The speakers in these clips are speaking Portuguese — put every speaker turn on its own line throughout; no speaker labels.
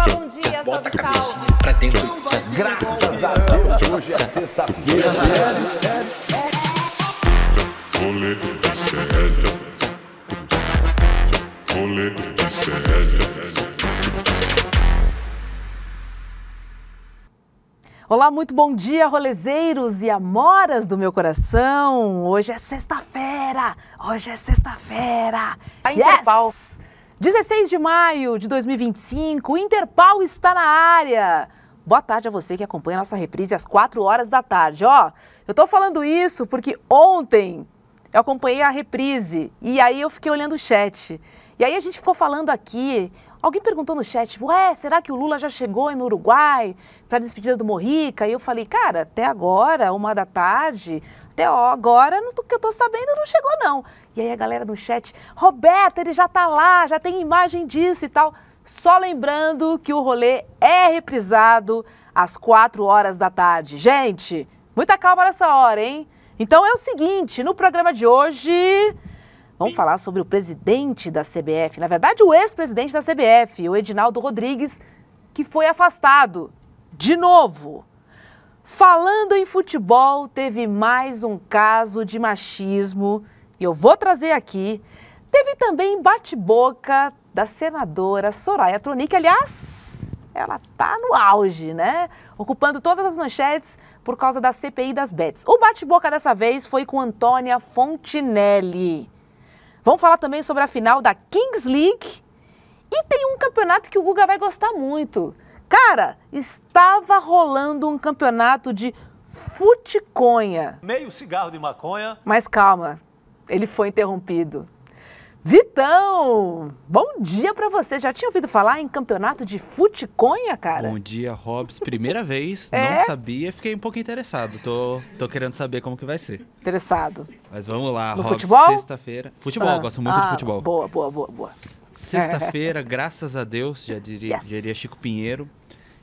Olá, bom dia,
Bota a
salve,
cabecinha
salve.
pra dentro.
Graças a Deus, hoje é sexta-feira.
Rolê de sério. Rolê de sério.
Olá, muito bom dia, rolezeiros e amoras do meu coração. Hoje é sexta-feira, A Interpal. 16 de maio de 2025, o Interpal está na área. Boa tarde a você que acompanha a nossa reprise às 4 horas da tarde. Ó, eu tô falando isso porque ontem eu acompanhei a reprise e aí eu fiquei olhando o chat. E aí a gente ficou falando aqui, alguém perguntou no chat, ué, será que o Lula já chegou no Uruguai para a despedida do Mujica? E eu falei, cara, até agora, 1 da tarde, até agora, do que eu tô sabendo, não chegou não. E aí a galera no chat, Roberta, ele já tá lá, já tem imagem disso e tal. Só lembrando que o rolê é reprisado às 4 horas da tarde. Gente, muita calma nessa hora, hein? Então é o seguinte, no programa de hoje, vamos falar sobre o presidente da CBF, na verdade o ex-presidente da CBF, o Edinaldo Rodrigues, que foi afastado de novo. Falando em futebol, teve mais um caso de machismo e eu vou trazer aqui. Teve também bate-boca da senadora Soraya Tronic, aliás, ela tá no auge, né? Ocupando todas as manchetes por causa da CPI das bets. O bate-boca dessa vez foi com Antônia Fontinelli. Vamos falar também sobre a final da Kings League e tem um campeonato que o Guga vai gostar muito. Cara, estava rolando um campeonato de futiconha.
Meio cigarro de maconha.
Mas calma, ele foi interrompido. Vitão, bom dia pra você. Já tinha ouvido falar em campeonato de futiconha, cara?
Bom dia, Robs. Primeira vez,
É?
não sabia, fiquei um pouco interessado. Tô querendo saber como que vai ser.
Interessado.
Mas vamos lá,
No
Robs.
futebol?
Sexta-feira. Futebol, gosto muito de futebol.
Boa.
Sexta-feira, graças a Deus, já diria Chico Pinheiro.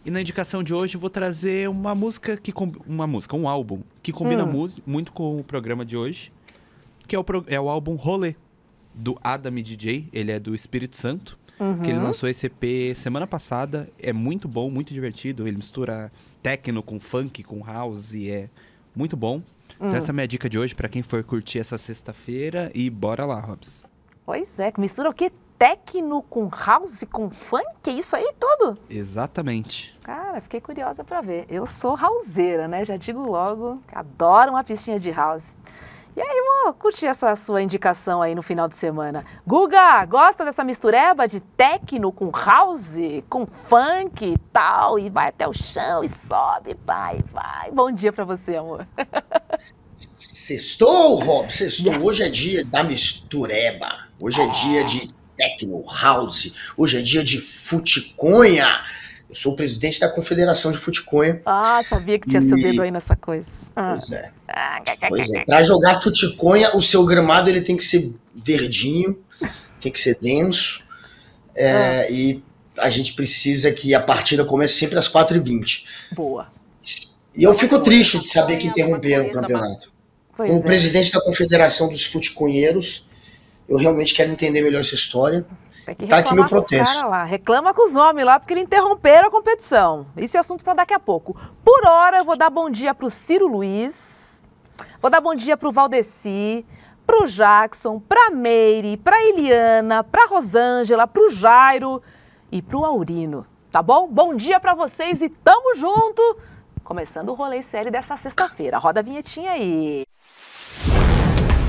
E na indicação de hoje eu vou trazer uma música um álbum que combina muito com o programa de hoje, que é o álbum Rolê, do Adam DJ, ele é do Espírito Santo, que ele lançou esse EP semana passada, é muito bom, muito divertido, ele mistura techno com funk, com house, é muito bom. Então essa é a minha dica de hoje pra quem for curtir essa sexta-feira e bora lá, Robs.
Pois é, que mistura o quê? Techno com house, com funk? É isso aí tudo?
Exatamente.
Cara, fiquei curiosa pra ver. Eu sou houseira, né? Já digo logo, que adoro uma pistinha de house. E aí, vou curtir essa sua indicação aí no final de semana. Guga, gosta dessa mistureba de techno com house, com funk e tal? E vai até o chão e sobe, vai. Bom dia pra você, amor.
Sextou, Rob, sextou. Yes. Hoje é dia da mistureba. Hoje é dia de techno, house. Hoje é dia de futiconha. Eu sou o presidente da Confederação de Futiconha.
Ah, sabia que tinha seu dedo aí nessa coisa.
Pois é. Para jogar futiconha, o seu gramado ele tem que ser verdinho, tem que ser denso. E a gente precisa que a partida comece sempre às 4h20.
Boa.
E eu fico triste de saber que interromperam o campeonato. Como presidente da Confederação dos Futiconheiros, eu realmente quero entender melhor essa história.
Tem que
tá aqui meu protesto.
Lá. Reclama com os homens lá, porque eles interromperam a competição. Isso é assunto para daqui a pouco. Por hora, eu vou dar bom dia para o Ciro Luiz, vou dar bom dia para o Valdeci, para o Jackson, para a Meire, para a Eliana, para a Rosângela, para o Jairo e para o Aurino. Tá bom? Bom dia para vocês e tamo junto! Começando o rolê série dessa sexta-feira. Roda a vinhetinha aí.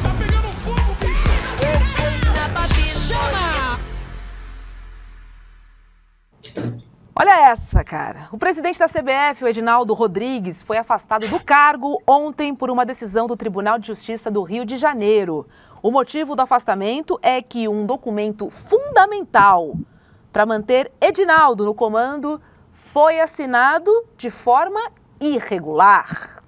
Tá pegando fogo, bicho!
Olha essa, cara. O presidente da CBF, o Edinaldo Rodrigues, foi afastado do cargo ontem por uma decisão do Tribunal de Justiça do Rio de Janeiro. O motivo do afastamento é que um documento fundamental para manter Edinaldo no comando foi assinado de forma irregular.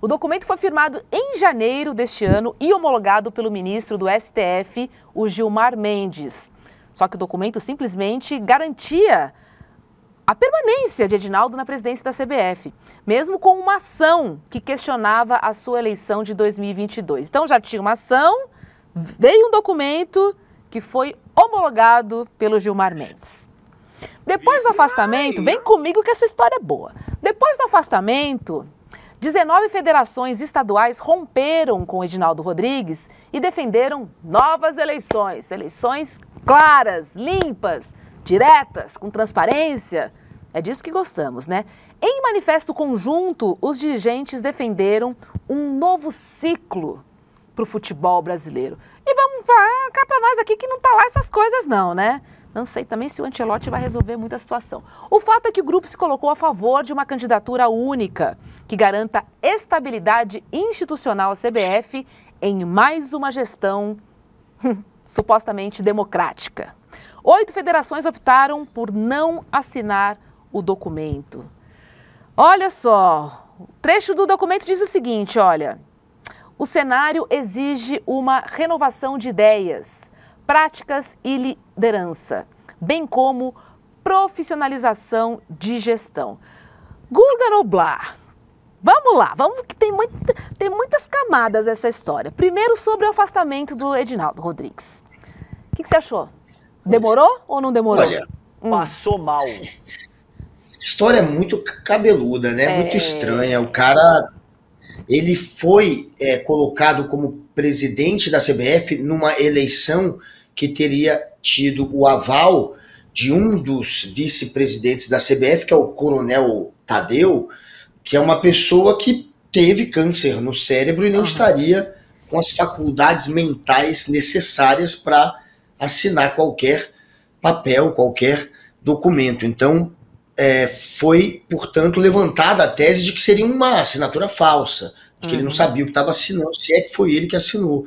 O documento foi firmado em janeiro deste ano e homologado pelo ministro do STF, o Gilmar Mendes. Só que o documento simplesmente garantia a permanência de Edinaldo na presidência da CBF, mesmo com uma ação que questionava a sua eleição de 2022. Então já tinha uma ação, veio um documento que foi homologado pelo Gilmar Mendes. Depois do afastamento, vem comigo que essa história é boa. Depois do afastamento, 19 federações estaduais romperam com Edinaldo Rodrigues e defenderam novas eleições. Eleições claras, limpas, diretas, com transparência. É disso que gostamos, né? Em manifesto conjunto, os dirigentes defenderam um novo ciclo para o futebol brasileiro. E vamos cá para nós aqui que não tá lá essas coisas não, né? Não sei também se o Ancelotti vai resolver muita situação. O fato é que o grupo se colocou a favor de uma candidatura única que garanta estabilidade institucional à CBF em mais uma gestão supostamente democrática. 8 federações optaram por não assinar o documento. Olha só, o trecho do documento diz o seguinte, olha: o cenário exige uma renovação de ideias, práticas e liderança, bem como profissionalização de gestão. Guga Noblar, vamos lá, vamos que tem muitas camadas essa história. Primeiro sobre o afastamento do Edinaldo Rodrigues. O que você achou? Demorou ou não demorou?
Olha,
passou mal.
História muito cabeluda, né? Muito estranha. O cara, ele foi colocado como presidente da CBF numa eleição que teria tido o aval de um dos vice-presidentes da CBF, que é o Coronel Tadeu, que é uma pessoa que teve câncer no cérebro e não estaria com as faculdades mentais necessárias para assinar qualquer papel, qualquer documento. Então, foi, portanto, levantada a tese de que seria uma assinatura falsa, de que ele não sabia o que estava assinando, se é que foi ele que assinou.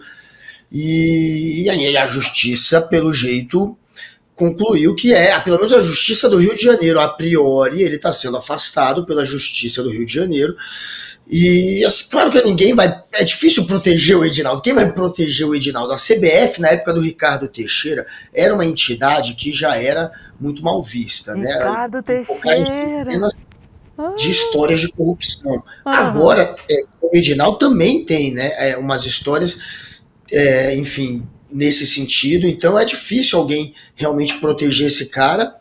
E aí a justiça, pelo jeito, concluiu que pelo menos a Justiça do Rio de Janeiro, a priori, ele está sendo afastado pela Justiça do Rio de Janeiro. E claro que ninguém vai... É difícil proteger o Edinaldo. Quem vai proteger o Edinaldo? A CBF, na época do Ricardo Teixeira, era uma entidade que já era muito mal vista, né?
Ricardo Teixeira.
De histórias de corrupção. Agora, o Edinaldo também tem, né, umas histórias, enfim, nesse sentido. Então é difícil alguém realmente proteger esse cara.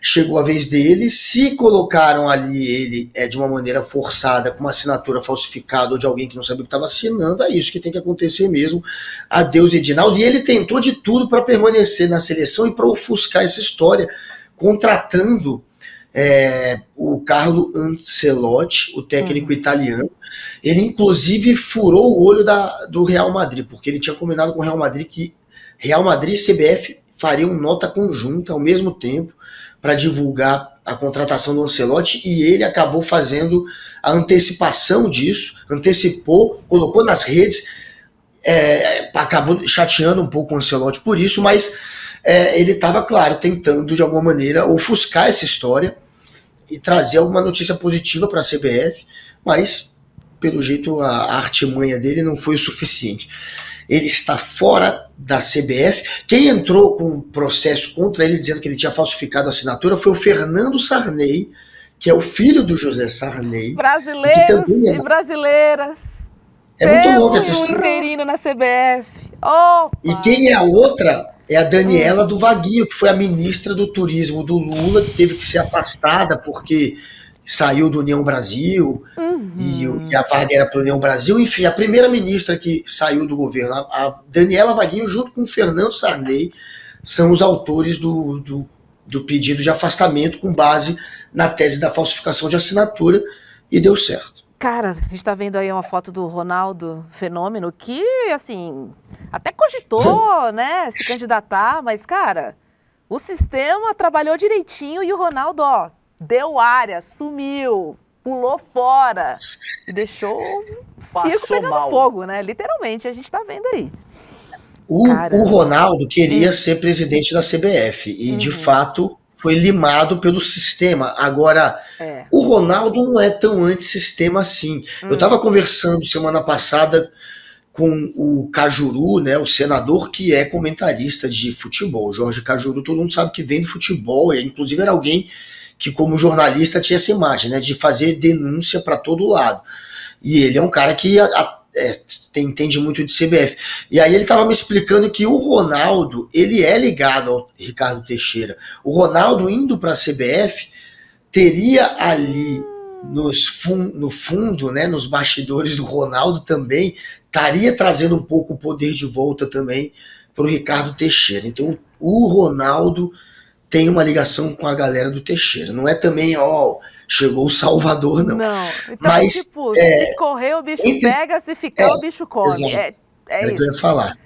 Chegou a vez dele, se colocaram ali ele de uma maneira forçada, com uma assinatura falsificada ou de alguém que não sabia o que estava assinando, é isso que tem que acontecer mesmo. Adeus, Edinaldo. E ele tentou de tudo para permanecer na seleção e para ofuscar essa história, contratando o Carlo Ancelotti, o técnico italiano. Ele inclusive furou o olho do Real Madrid, porque ele tinha combinado com o Real Madrid que Real Madrid e CBF fariam nota conjunta ao mesmo tempo para divulgar a contratação do Ancelotti, e ele acabou fazendo a antecipação disso, antecipou, colocou nas redes, acabou chateando um pouco o Ancelotti por isso, mas ele estava, claro, tentando de alguma maneira ofuscar essa história e trazer alguma notícia positiva para a CBF, mas pelo jeito a artimanha dele não foi o suficiente. Ele está fora da CBF. Quem entrou com um processo contra ele, dizendo que ele tinha falsificado a assinatura, foi o Fernando Sarney, que é o filho do José Sarney.
Brasileiros e brasileiras.
É muito louco essa história.
Um interino na CBF. Opa.
E quem é a outra é a Daniela do Vaguinho, que foi a ministra do turismo do Lula, que teve que ser afastada porque saiu do União Brasil, e a vaga era para o União Brasil. Enfim, a primeira ministra que saiu do governo, a Daniela Vaguinho, junto com o Fernando Sarney, são os autores do pedido de afastamento com base na tese da falsificação de assinatura, e deu certo.
Cara, a gente tá vendo aí uma foto do Ronaldo Fenômeno, que, assim, até cogitou, né, se candidatar, mas, cara, o sistema trabalhou direitinho e o Ronaldo, deu área, sumiu, pulou fora e deixou o circo pegando fogo, né? Literalmente, a gente tá vendo aí.
O Ronaldo queria ser presidente da CBF e, de fato, foi limado pelo sistema. Agora, o Ronaldo não é tão antissistema assim. Eu estava conversando semana passada com o Cajuru, né, o senador que é comentarista de futebol. Jorge Cajuru, todo mundo sabe que vem do futebol, inclusive era alguém que, como jornalista, tinha essa imagem, né, de fazer denúncia para todo lado. E ele é um cara que entende muito de CBF. E aí ele estava me explicando que o Ronaldo, ele é ligado ao Ricardo Teixeira. O Ronaldo indo para a CBF teria ali no fundo, né, nos bastidores do Ronaldo também, estaria trazendo um pouco o poder de volta também para o Ricardo Teixeira. Então o Ronaldo tem uma ligação com a galera do Teixeira. Não é também, chegou o Salvador, não.
Não. Então,
mas,
tipo, se correr o bicho pega, se ficar o bicho come.
Exato.
É isso.
Que eu ia falar.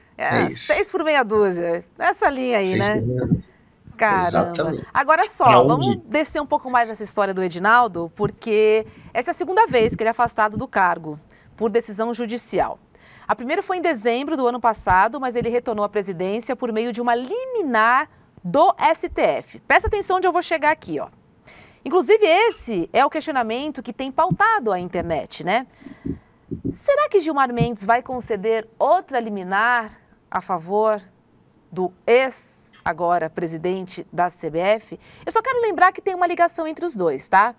Isso.
6 por meia dúzia. Nessa linha aí,
6
né?
por meia dúzia.
Caramba.
Exatamente.
Agora só, vamos descer um pouco mais nessa história do Edinaldo, porque essa é a segunda vez que ele é afastado do cargo por decisão judicial. A primeira foi em dezembro do ano passado, mas ele retornou à presidência por meio de uma liminar do STF. Presta atenção onde eu vou chegar aqui, ó. Inclusive, esse é o questionamento que tem pautado a internet, né? Será que Gilmar Mendes vai conceder outra liminar a favor do agora presidente da CBF? Eu só quero lembrar que tem uma ligação entre os dois, tá?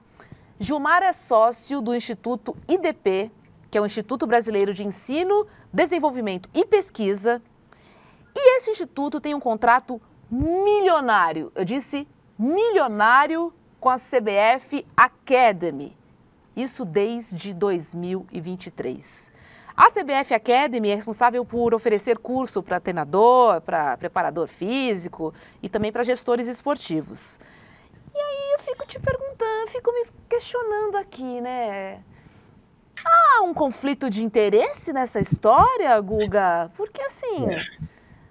Gilmar é sócio do Instituto IDP, que é o Instituto Brasileiro de Ensino, Desenvolvimento e Pesquisa, e esse instituto tem um contrato milionário, eu disse milionário, com a CBF Academy, isso desde 2023. A CBF Academy é responsável por oferecer curso para treinador, para preparador físico e também para gestores esportivos. E aí eu fico te perguntando, fico me questionando aqui, né? Há um conflito de interesse nessa história, Guga? Porque assim,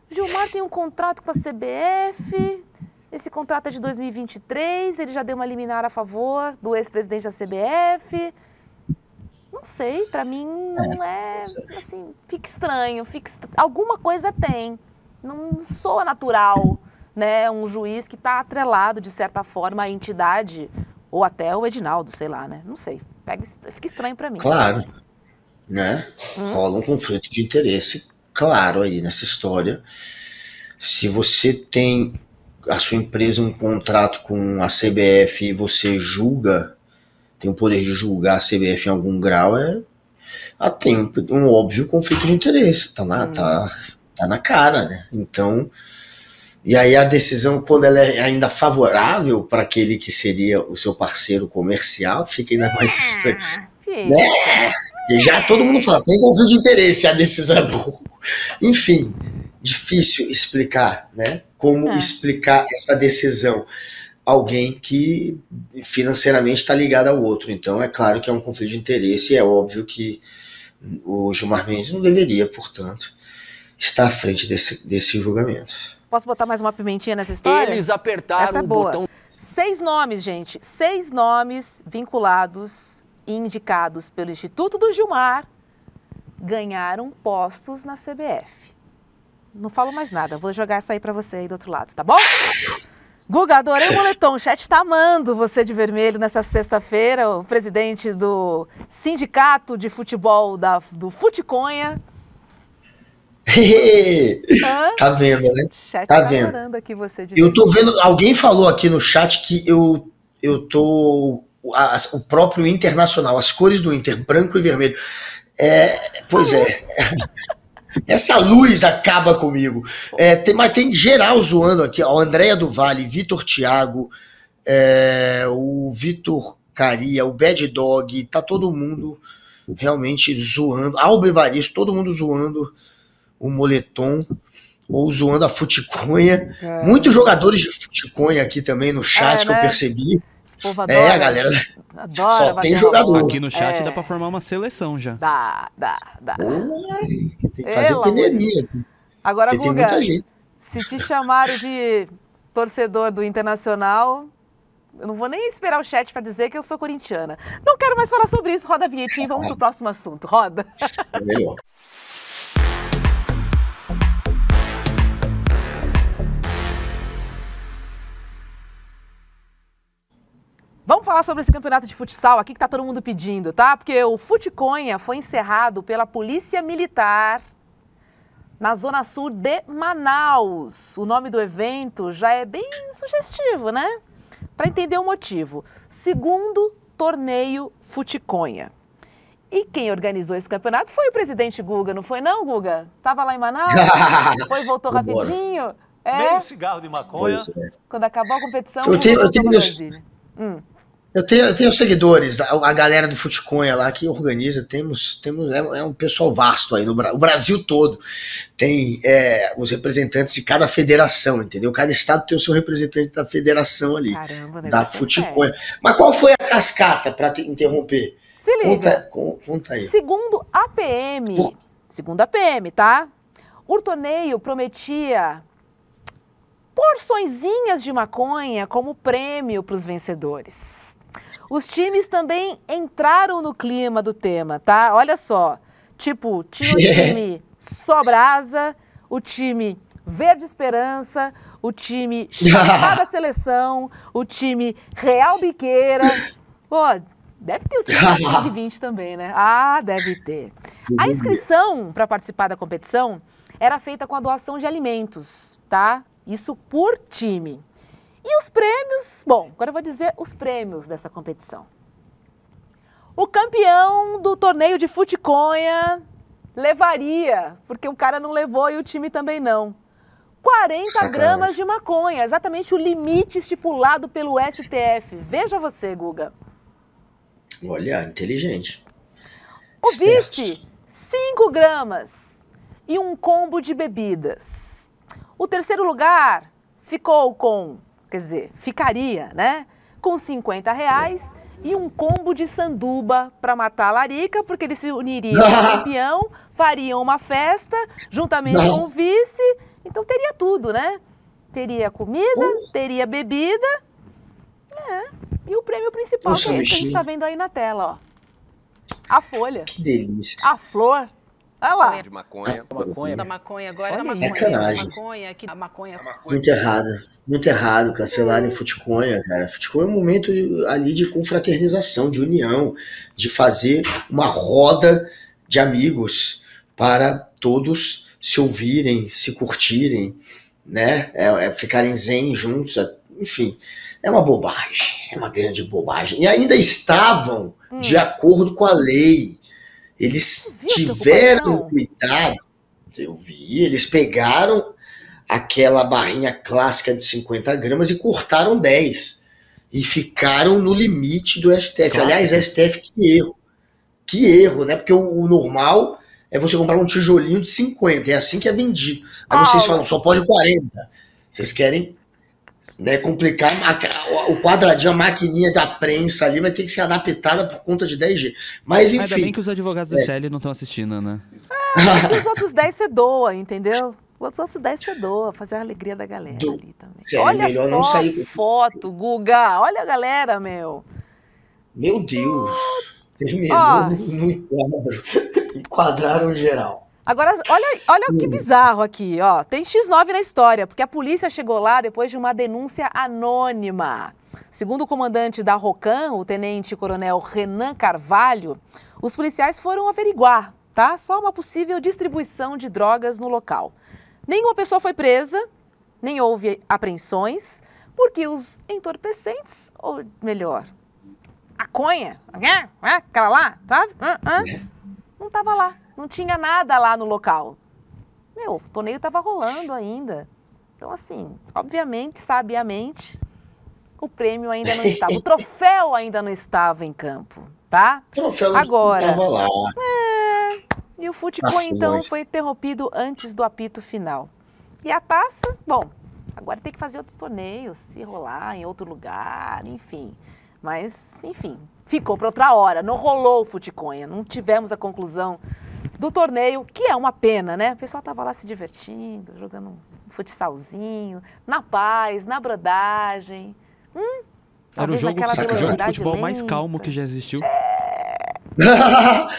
Gilmar tem um contrato com a CBF, esse contrato é de 2023, ele já deu uma liminar a favor do ex-presidente da CBF. Não sei, pra mim não é, assim, fica estranho, alguma coisa tem. Não soa natural, né, um juiz que está atrelado, de certa forma, à entidade, ou até o Edinaldo, sei lá, né, não sei, fica estranho pra mim.
Claro, né, rola um conflito de interesse, claro, aí nessa história. Se você tem a sua empresa um contrato com a CBF e você julga, tem o poder de julgar a CBF em algum grau, tem um óbvio conflito de interesse, tá na cara, né? Então, e aí a decisão, quando ela é ainda favorável para aquele que seria o seu parceiro comercial, fica ainda mais estranho. Né? E já todo mundo fala, tem conflito de interesse, a decisão é boa. Enfim, difícil explicar, né? Como explicar essa decisão. Alguém que financeiramente está ligado ao outro. Então é claro que é um conflito de interesse e é óbvio que o Gilmar Mendes não deveria, portanto, estar à frente desse julgamento.
Posso botar mais uma pimentinha nessa história?
Eles apertaram
essa é
o
boa.
botão.
6 nomes, gente. 6 nomes vinculados e indicados pelo Instituto do Gilmar ganharam postos na CBF. Não falo mais nada, vou jogar essa aí pra você aí do outro lado, tá bom? Guga, adorei o moletom, o chat tá amando você de vermelho nessa sexta-feira, o presidente do Sindicato de Futebol do Futiconha.
Tá vendo, né?
O chat
tá
vendo.
Adorando
aqui você de
eu tô vendo, alguém falou aqui no chat que eu tô, o próprio Internacional, as cores do Inter, branco e vermelho. Pois é. Essa luz acaba comigo. Mas tem geral zoando aqui. A Andréia do Vale, Vitor Thiago, o Vitor Caria, o Bad Dog, tá todo mundo realmente zoando. Alba Evaristo, todo mundo zoando o moletom ou zoando a Futiconha. Muitos jogadores de Futiconha aqui também no chat que eu percebi.
Esse povo adora,
a galera
adora
só tem jogador.
Aqui no chat dá pra formar uma seleção já.
Dá.
Tem que fazer peneirinha.
Agora, Guga,
muita gente.
Se te chamaram de torcedor do Internacional, eu não vou nem esperar o chat pra dizer que eu sou corintiana. Não quero mais falar sobre isso. Roda a vinhetinha e vamos pro próximo assunto. Roda.
É melhor.
Vamos falar sobre esse campeonato de futsal aqui que tá todo mundo pedindo, tá? Porque o Futiconha foi encerrado pela Polícia Militar na Zona Sul de Manaus. O nome do evento já é bem sugestivo, né? Para entender o motivo. Segundo torneio Futiconha. E quem organizou esse campeonato foi o presidente Guga, não foi não, Guga? Tava lá em Manaus, foi e voltou rapidinho.
Meio cigarro de maconha.
Quando acabou a competição,
eu tenho
Brasília.
Eu tenho seguidores, a galera do Futiconha lá que organiza, é um pessoal vasto aí, o Brasil todo tem os representantes de cada federação, entendeu? Cada estado tem o seu representante da federação ali,
Caramba,
da Futiconha. Mas qual foi a cascata, para te interromper?
Se liga,
conta aí.
Segundo a PM, tá? O torneio prometia porçõezinhas de maconha como prêmio para os vencedores. Os times também entraram no clima do tema, tá? Olha só, tipo, tinha o time Sobrasa, o time Verde Esperança, o time Chapada Seleção, o time Real Biqueira. Pô, deve ter o time 1520 também, né? Ah, deve ter. A inscrição para participar da competição era feita com a doação de alimentos, tá? Isso por time. E os prêmios? Bom, agora eu vou dizer os prêmios dessa competição. O campeão do torneio de Futiconha levaria, porque o cara não levou e o time também não, 40 gramas de maconha, exatamente o limite estipulado pelo STF. Veja você, Guga.
Olha, inteligente.
O vice, 5 gramas e um combo de bebidas. O terceiro lugar ficou com, ficaria, né, com R$50 e um combo de sanduba para matar a larica, porque eles se uniriam ao campeão, fariam uma festa juntamente com o vice, então teria tudo, né? Teria comida, teria bebida, e o prêmio principal, que é esse que a gente está vendo aí na tela, ó. A folha.
Que delícia.
A flor. Olha lá.
De maconha.
Da maconha agora.
Olha
Da
isso.
Sacanagem.
maconha, aqui da maconha.
Muito errado cancelarem Futiconha, cara. Futiconha é um momento ali de confraternização, de união, de fazer uma roda de amigos para todos se ouvirem, se curtirem, né? Ficarem zen juntos, enfim. É uma bobagem, é uma grande bobagem. E ainda estavam de acordo com a lei. Eles tiveram cuidado, eu vi, eles pegaram aquela barrinha clássica de 50 gramas e cortaram 10. E ficaram no limite do STF. Claro. Aliás, STF, que erro. Que erro, né? Porque o normal é você comprar um tijolinho de 50, é assim que é vendido. Aí vocês falam, só pode 40. Vocês querem, né, complicar o quadradinho, a maquininha da prensa ali vai ter que ser adaptada por conta de 10G. Mas enfim.
Ainda bem que os advogados do CL não estão assistindo, né?
Os outros 10 você doa, entendeu? Os outros 10 você doa, fazer a alegria da galera ali também. Olha
melhor
só
não sair
a foto, Guga. Olha a galera, meu.
Meu Deus. Terminou no enquadro. Enquadraram geral.
Agora, olha que bizarro aqui, ó. Tem X9 na história, porque a polícia chegou lá depois de uma denúncia anônima. Segundo o comandante da ROCAM, o tenente-coronel Renan Carvalho, os policiais foram averiguar, tá? Só uma possível distribuição de drogas no local. Nenhuma pessoa foi presa, nem houve apreensões, porque os entorpecentes, ou melhor, a conha, aquela lá, sabe? Não tava lá. Não tinha nada lá no local. O torneio estava rolando ainda. Então, assim, obviamente, sabiamente, o prêmio ainda não estava. O troféu ainda não estava em campo, tá?
O troféu
agora,
não estava lá.
E o Futiconha, então, foi interrompido antes do apito final. E a taça, bom, agora tem que fazer outro torneio, se rolar em outro lugar, enfim. Mas, enfim, ficou para outra hora. Não rolou o Futiconha. Não tivemos a conclusão do torneio, que é uma pena, né? O pessoal tava lá se divertindo, jogando um futsalzinho, na paz, na brodagem.
Era o jogo de futebol mais calmo que já existiu.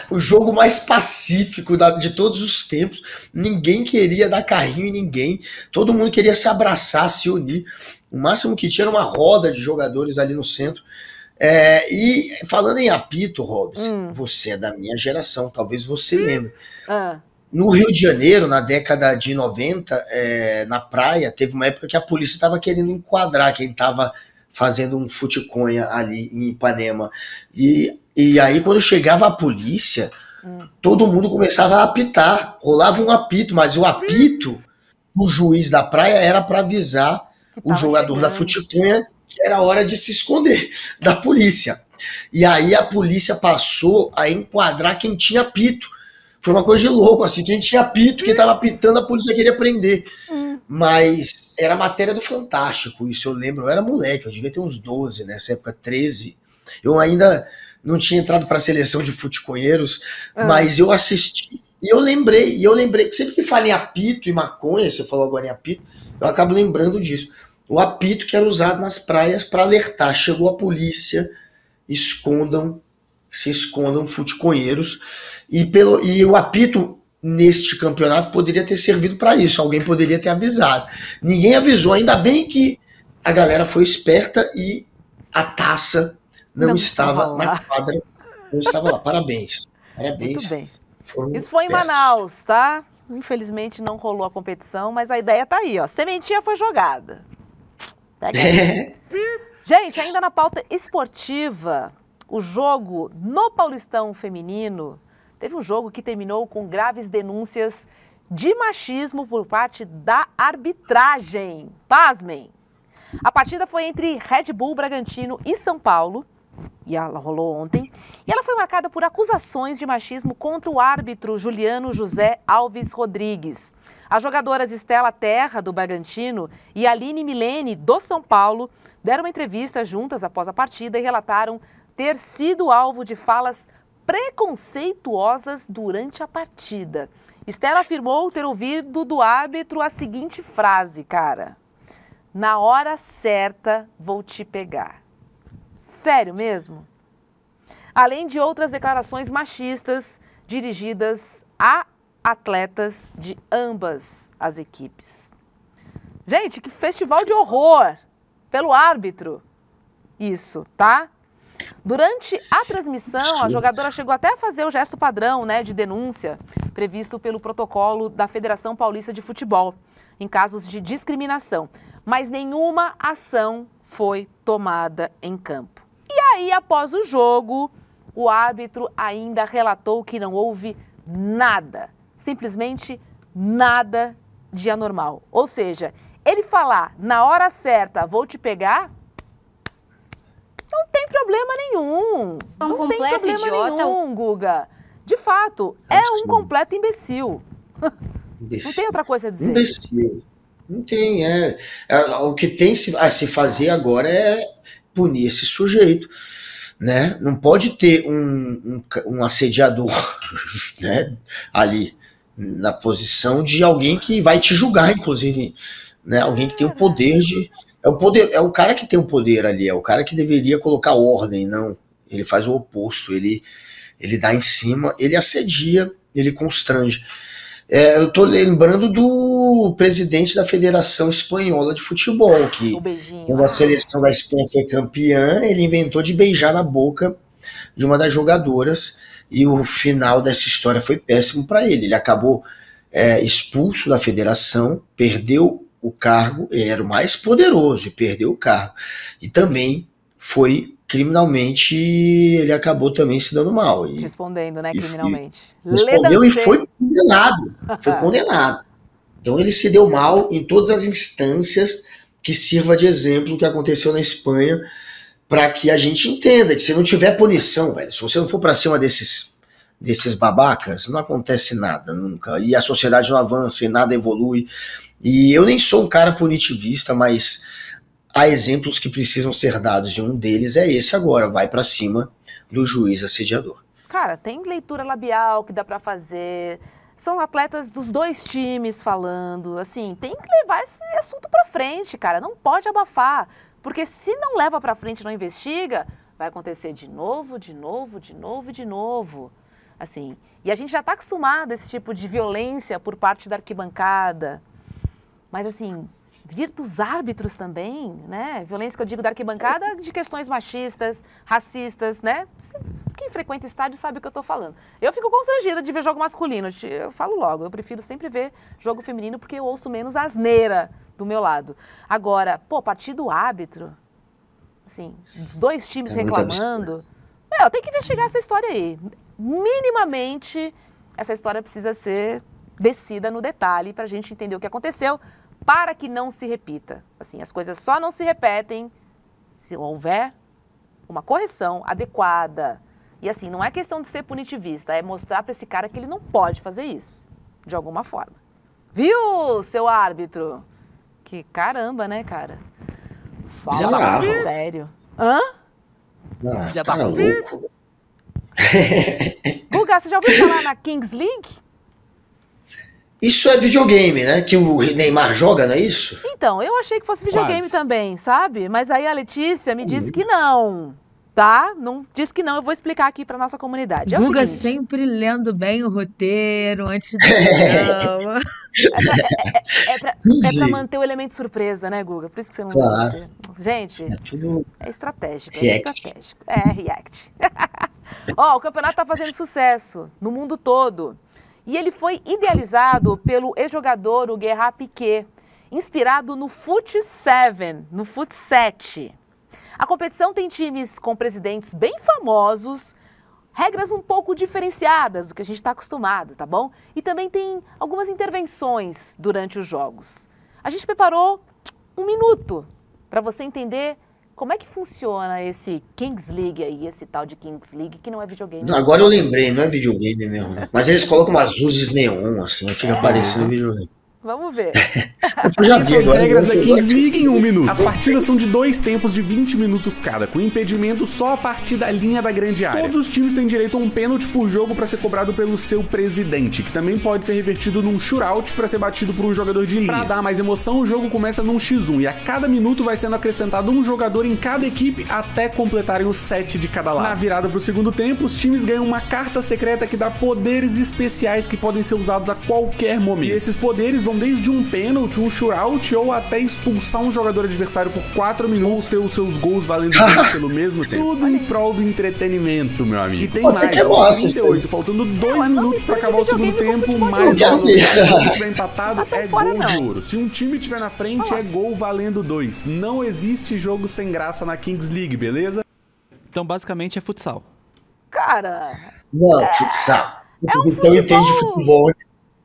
O jogo mais pacífico de todos os tempos. Ninguém queria dar carrinho em ninguém. Todo mundo queria se abraçar, se unir. O máximo que tinha era uma roda de jogadores ali no centro. E falando em apito, Robson, você é da minha geração, talvez você lembre. No Rio de Janeiro, na década de 90, na praia, teve uma época que a polícia estava querendo enquadrar quem estava fazendo um Futiconha ali em Ipanema. E E aí, quando chegava a polícia, todo mundo começava a apitar. Rolava um apito, mas o apito do juiz da praia era para avisar o jogador da Futiconha que era hora de se esconder da polícia. E aí a polícia passou a enquadrar quem tinha apito. Foi uma coisa de louco, assim, quem tinha apito, quem tava apitando, a polícia queria prender. Mas era matéria do Fantástico, isso eu lembro. Eu era moleque, eu devia ter uns 12, nessa época, 13. Eu ainda não tinha entrado para a seleção de futiconheiros, mas eu assisti e eu lembrei que sempre que fala em apito e maconha, você falou agora em apito, eu acabo lembrando disso. O apito que era usado nas praias para alertar, chegou a polícia, se escondam futiconheiros, e o apito neste campeonato poderia ter servido para isso, alguém poderia ter avisado. Ninguém avisou, ainda bem que a galera foi esperta e a taça não estava na quadra, não estava lá. Parabéns.
Muito bem. Isso foi em Manaus, tá? Infelizmente não rolou a competição, mas a ideia tá aí, ó. Sementinha foi jogada. Pega aí. Gente, ainda na pauta esportiva, o jogo no Paulistão Feminino, teve um jogo que terminou com graves denúncias de machismo por parte da arbitragem. Pasmem! A partida foi entre Red Bull Bragantino e São Paulo, e ela rolou ontem, e ela foi marcada por acusações de machismo contra o árbitro Juliano José Alves Rodrigues. As jogadoras Estela Terra, do Bragantino, e Aline Milene, do São Paulo, deram uma entrevista juntas após a partida e relataram ter sido alvo de falas preconceituosas durante a partida. Estela afirmou ter ouvido do árbitro a seguinte frase, cara: "Na hora certa vou te pegar". Sério mesmo? Além de outras declarações machistas dirigidas a atletas de ambas as equipes. Gente, que festival de horror pelo árbitro. Isso, tá? Durante a transmissão, a jogadora chegou até a fazer o gesto padrão, né, de denúncia previsto pelo protocolo da Federação Paulista de Futebol, em casos de discriminação. Mas nenhuma ação foi tomada em campo. E aí, após o jogo, o árbitro ainda relatou que não houve nada, simplesmente nada de anormal. Ou seja, ele falar "na hora certa vou te pegar", não tem problema nenhum. Não tem problema nenhum, Guga. De fato, é um completo imbecil. Não tem outra coisa a dizer.
Imbecil. Não tem, o que tem a se fazer agora é punir esse sujeito, né? Não pode ter um assediador, né, ali na posição de alguém que vai te julgar, inclusive, né? Alguém que tem o poder de... É o cara que tem o poder ali, é o cara que deveria colocar ordem, não. Ele faz o oposto, ele dá em cima, ele assedia, ele constrange. Eu tô lembrando do presidente da Federação Espanhola de Futebol, que quando a seleção da Espanha foi campeã, ele inventou de beijar na boca de uma das jogadoras, e o final dessa história foi péssimo para ele. Ele acabou expulso da federação, perdeu o cargo, ele era o mais poderoso e perdeu o cargo. E também foi criminalmente, ele acabou também se dando mal.
Respondendo, né, criminalmente.
Respondeu e foi condenado. Foi condenado. Então ele se deu mal em todas as instâncias, que sirva de exemplo o que aconteceu na Espanha, para que a gente entenda que se não tiver punição, velho, se você não for para cima desses babacas, não acontece nada nunca. E a sociedade não avança e nada evolui. E eu nem sou um cara punitivista, mas há exemplos que precisam ser dados, e um deles é esse agora, vai pra cima do juiz assediador.
Cara, tem leitura labial que dá pra fazer, são atletas dos dois times falando, assim, tem que levar esse assunto pra frente, cara, não pode abafar, porque se não leva pra frente e não investiga, vai acontecer de novo, assim, e a gente já tá acostumado a esse tipo de violência por parte da arquibancada, mas assim, vir dos árbitros também, né? Violência que eu digo da arquibancada, de questões machistas, racistas, né? Quem frequenta estádio sabe o que eu tô falando. Eu fico constrangida de ver jogo masculino, eu falo logo, eu prefiro sempre ver jogo feminino porque eu ouço menos asneira do meu lado. Agora, partir do árbitro, assim, dos dois times reclamando, Tem que investigar essa história aí. Minimamente, essa história precisa ser descida no detalhe pra gente entender o que aconteceu, para que não se repita. Assim, as coisas só não se repetem se houver uma correção adequada. E assim, não é questão de ser punitivista, é mostrar pra esse cara que ele não pode fazer isso, de alguma forma. Viu, seu árbitro? Que caramba, né, cara? Fala sério. Hã?
Cara louco.
Guga, você já ouviu falar na Kings League?
Isso é videogame, né? Que o Neymar joga, não é isso?
Então, eu achei que fosse videogame
Quase.
também, sabe? Mas aí a Letícia me disse que não, tá? Não disse que não, eu vou explicar aqui pra nossa comunidade. É o
Guga
seguinte,
sempre lendo bem o roteiro antes do programa.
é pra manter o elemento surpresa, né, Guga? Por isso que você não...
Claro.
Gente,
É tudo
é estratégico,
React.
estratégico. É, React. Ó, o campeonato tá fazendo sucesso no mundo todo. E ele foi idealizado pelo ex-jogador, o Gerard Piqué, inspirado no Foot 7, no Foot 7. A competição tem times com presidentes bem famosos, regras um pouco diferenciadas do que a gente está acostumado, tá bom? E também tem algumas intervenções durante os jogos. A gente preparou 1 minuto para você entender como é que funciona esse Kings League aí, esse tal de Kings League, que não é videogame.
Agora eu lembrei, não é videogame mesmo, né? Mas eles colocam umas luzes neon, assim, fica parecendo videogame.
Vamos ver.
Eu já vi
Essas
agora.
regras da Kings League em 1 minuto. As partidas são de 2 tempos de 20 minutos cada, com impedimento só a partir da linha da grande área. Todos os times têm direito a um pênalti por jogo para ser cobrado pelo seu presidente, que também pode ser revertido num shootout para ser batido por um jogador de linha. Para dar mais emoção, o jogo começa num X1 e a cada minuto vai sendo acrescentado um jogador em cada equipe até completarem os 7 de cada lado. Na virada pro segundo tempo, os times ganham uma carta secreta que dá poderes especiais que podem ser usados a qualquer momento. E esses poderes vão desde um pênalti, um shootout ou até expulsar um jogador adversário por 4 minutos, ter os seus gols valendo pelo mesmo tempo. Tudo em prol do entretenimento, meu amigo. E tem mais, aos 38, faltando 2 minutos pra acabar o segundo tempo, mais
quero
um.
ver.
Se o time tiver empatado,
Tá
é
fora,
gol
não.
de ouro. Se um time tiver na frente, é gol valendo 2. Não existe jogo sem graça na Kings League, beleza?
Então, basicamente, é futsal.
Cara,
Não, futsal.
É um
Então entende de futebol.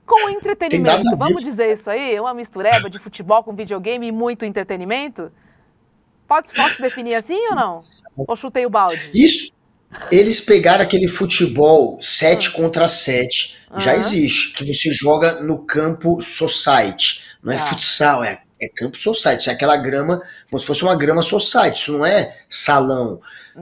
com
Tem nada
entretenimento,
a ver.
vamos dizer isso aí? Uma mistureba de futebol com videogame e muito entretenimento? Posso definir assim ou não? Ou chutei o balde?
Isso, eles pegaram aquele futebol 7 contra 7, já
Aham.
existe, que você joga no campo society. Não é
Tá.
futsal, é campo society. É aquela grama, como se fosse uma grama society, isso não é salão.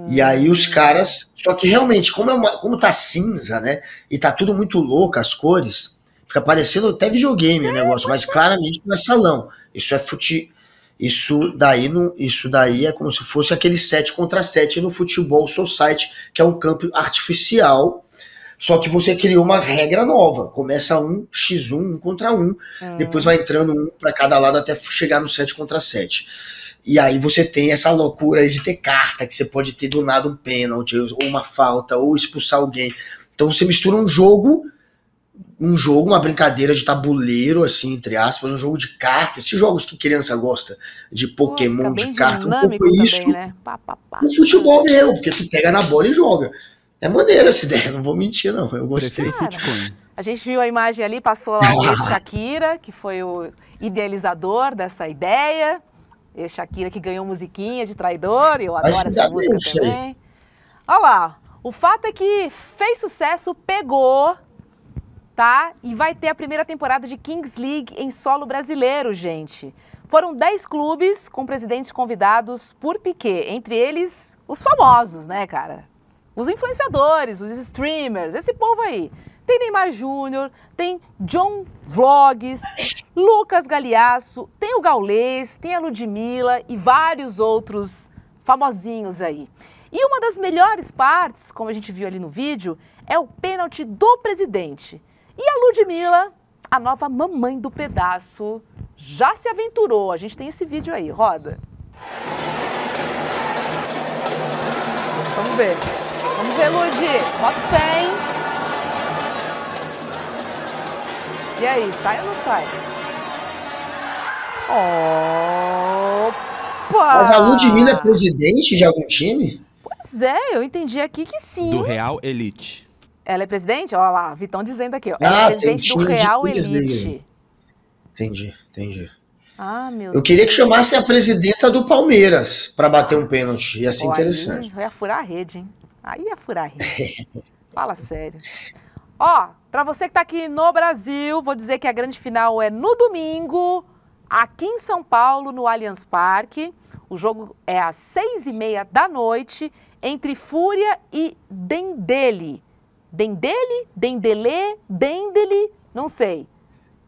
E aí os caras, só que realmente, como tá cinza, né, e tá tudo muito louco, as cores, fica parecendo até videogame o negócio, mas claramente não é salão. Isso é Isso daí é como se fosse aquele 7 contra 7 no futebol society, que é um campo artificial, só que você criou uma regra nova. Começa 1x1, 1 contra 1, depois vai entrando um para cada lado até chegar no 7 contra 7. E aí você tem essa loucura aí de ter carta, que você pode ter do nada um pênalti, ou uma falta, ou expulsar alguém. Então você mistura um jogo, uma brincadeira de tabuleiro, assim, entre aspas, um jogo de carta, esses jogos que criança gosta, de Pokémon, de carta, um pouco isso,
também, né? Pá.
no futebol mesmo, porque tu pega na bola e joga. É maneira essa ideia, não vou mentir não, eu gostei.
Prefiro Futcoin.
A gente viu a imagem ali, passou lá o ex-Shakira, que foi o idealizador dessa ideia. Ex-Shakira que ganhou musiquinha de traidor, e eu
Mas
adoro essa
ainda
música
bem isso aí.
também. Olha lá, o fato é que fez sucesso, pegou, tá? E vai ter a primeira temporada de Kings League em solo brasileiro, gente. Foram 10 clubes com presidentes convidados por Piqué, entre eles os famosos, né, cara? Os influenciadores, os streamers, esse povo aí. Tem Neymar Júnior, tem John Vlogs, Lucas Galeasso, tem o Gaulês, tem a Ludmilla e vários outros famosinhos aí. E uma das melhores partes, como a gente viu ali no vídeo, é o pênalti do presidente. E a Ludmilla, a nova mamãe do pedaço, já se aventurou. A gente tem esse vídeo aí, roda. Vamos ver. Vamos ver, Ludi. Bota fé, hein? E aí, sai ou não sai? Opa!
Mas a Ludmilla é presidente de algum time?
Pois Pois é, eu entendi aqui que sim.
Do Real Elite.
Ela é presidente? Olha lá, Vitão dizendo aqui, ó. Ela é presidente do Real Elite.
Entendi.
Ah, meu
Eu queria que chamassem a presidenta do Palmeiras pra bater um pênalti. Ia ser interessante.
Aí ia furar a rede, hein? Aí ia furar a rede. Fala sério. Ó, pra você que tá aqui no Brasil, vou dizer que a grande final é no domingo, aqui em São Paulo, no Allianz Parque. O jogo é às 6h30 da noite, entre Fúria e Dendele. Dendele? Dendelê? Dendele? Não sei.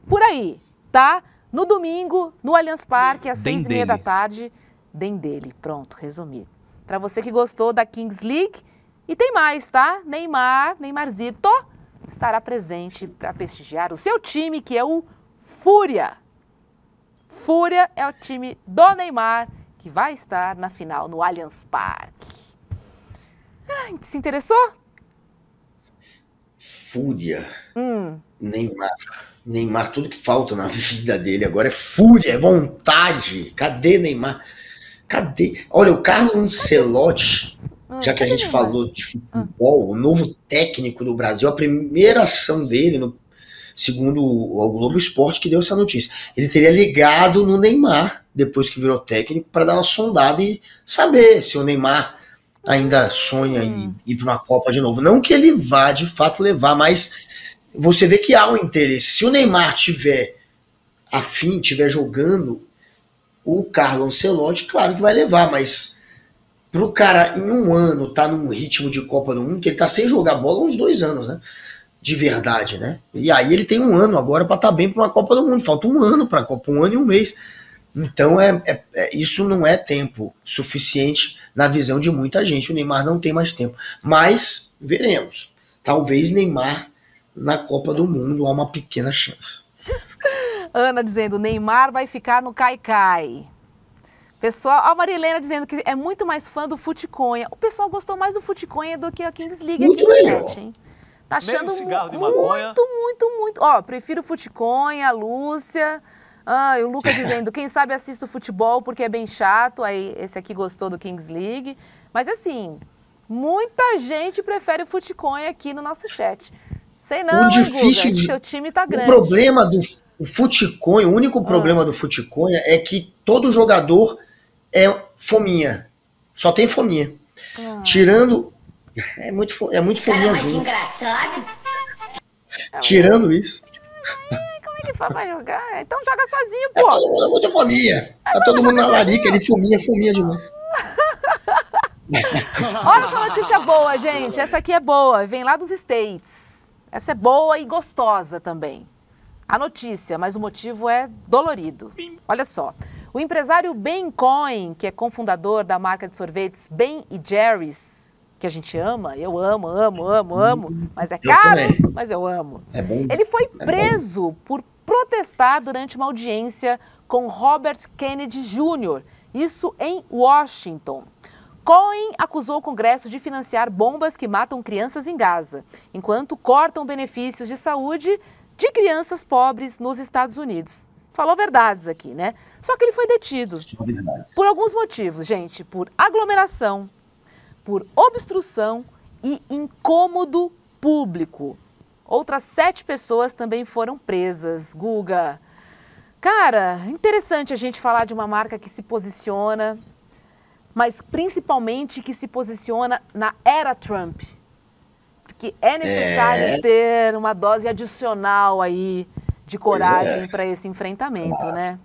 Por aí, tá? No domingo, no Allianz Parque, às 6h30 da tarde. Dendele. Pronto, resumido. Pra você que gostou da Kings League. E tem mais, tá? Neymarzito, estará presente para prestigiar o seu time, que é o Fúria. Fúria é o time do Neymar, que vai estar na final no Allianz Parque. Se interessou?
Fúria. Neymar, tudo que falta na vida dele agora é fúria, é vontade. Cadê Neymar? Cadê? Olha, o Carlo Ancelotti, já que a gente falou de futebol, o novo técnico do Brasil, a primeira ação dele, segundo o Globo Esporte, que deu essa notícia, ele teria ligado no Neymar, depois que virou técnico, para dar uma sondada e saber se o Neymar ainda sonha em ir para uma Copa de novo. Não que ele vá, de fato, levar, mas você vê que há um interesse. Se o Neymar tiver afim, tiver jogando, o Carlo Ancelotti, claro que vai levar, mas pro cara em um ano tá num ritmo de Copa do Mundo, que ele tá sem jogar bola há uns 2 anos, né? De verdade, né? E aí ele tem um ano agora pra estar bem pra uma Copa do Mundo. Falta um ano pra Copa, 1 ano e 1 mês. Então isso não é tempo suficiente na visão de muita gente. O Neymar não tem mais tempo. Mas veremos. Talvez Neymar na Copa do Mundo há uma pequena chance.
Ana dizendo, Neymar vai ficar no Caicai. Pessoal, a Marilena dizendo que é muito mais fã do Futiconha. O pessoal gostou mais do Futiconha do que a Kings League
muito
aqui no
melhor.
chat, hein? Tá achando
muito.
Ó, prefiro Futiconha, a Lúcia. E o Lucas dizendo, quem sabe assista o futebol porque é bem chato. Aí esse aqui gostou do Kings League. Mas assim, muita gente prefere o Futiconha aqui no nosso chat. Sei não,
difícil
Guga, seu time tá grande.
O problema do Futiconha, o único problema do Futiconha é que todo jogador é fominha. Só tem fominha. Tirando... É muito fominha junto.
Engraçado.
Tirando isso...
Como é que faz pra jogar? Então joga sozinho, pô.
Todo mundo é muito fominha. Tá todo mundo na larica, ele fominha demais.
Olha essa notícia boa, gente. Essa aqui é boa. Vem lá dos States. Essa é boa e gostosa também. A notícia, mas o motivo é dolorido. Olha só. O empresário Ben Cohen, que é cofundador da marca de sorvetes Ben & Jerry's, que a gente ama, eu amo, mas é caro, mas eu amo.
É bom.
Ele foi preso por protestar durante uma audiência com Robert Kennedy Jr., isso em Washington. Cohen acusou o Congresso de financiar bombas que matam crianças em Gaza, enquanto cortam benefícios de saúde de crianças pobres nos Estados Unidos. Falou verdades aqui, né? Só que ele foi detido por alguns motivos, gente. Por aglomeração, por obstrução e incômodo público. Outras 7 pessoas também foram presas. Guga, cara, interessante a gente falar de uma marca que se posiciona, mas principalmente que se posiciona na era Trump. Porque é necessário ter uma dose adicional aí de coragem para esse enfrentamento, né?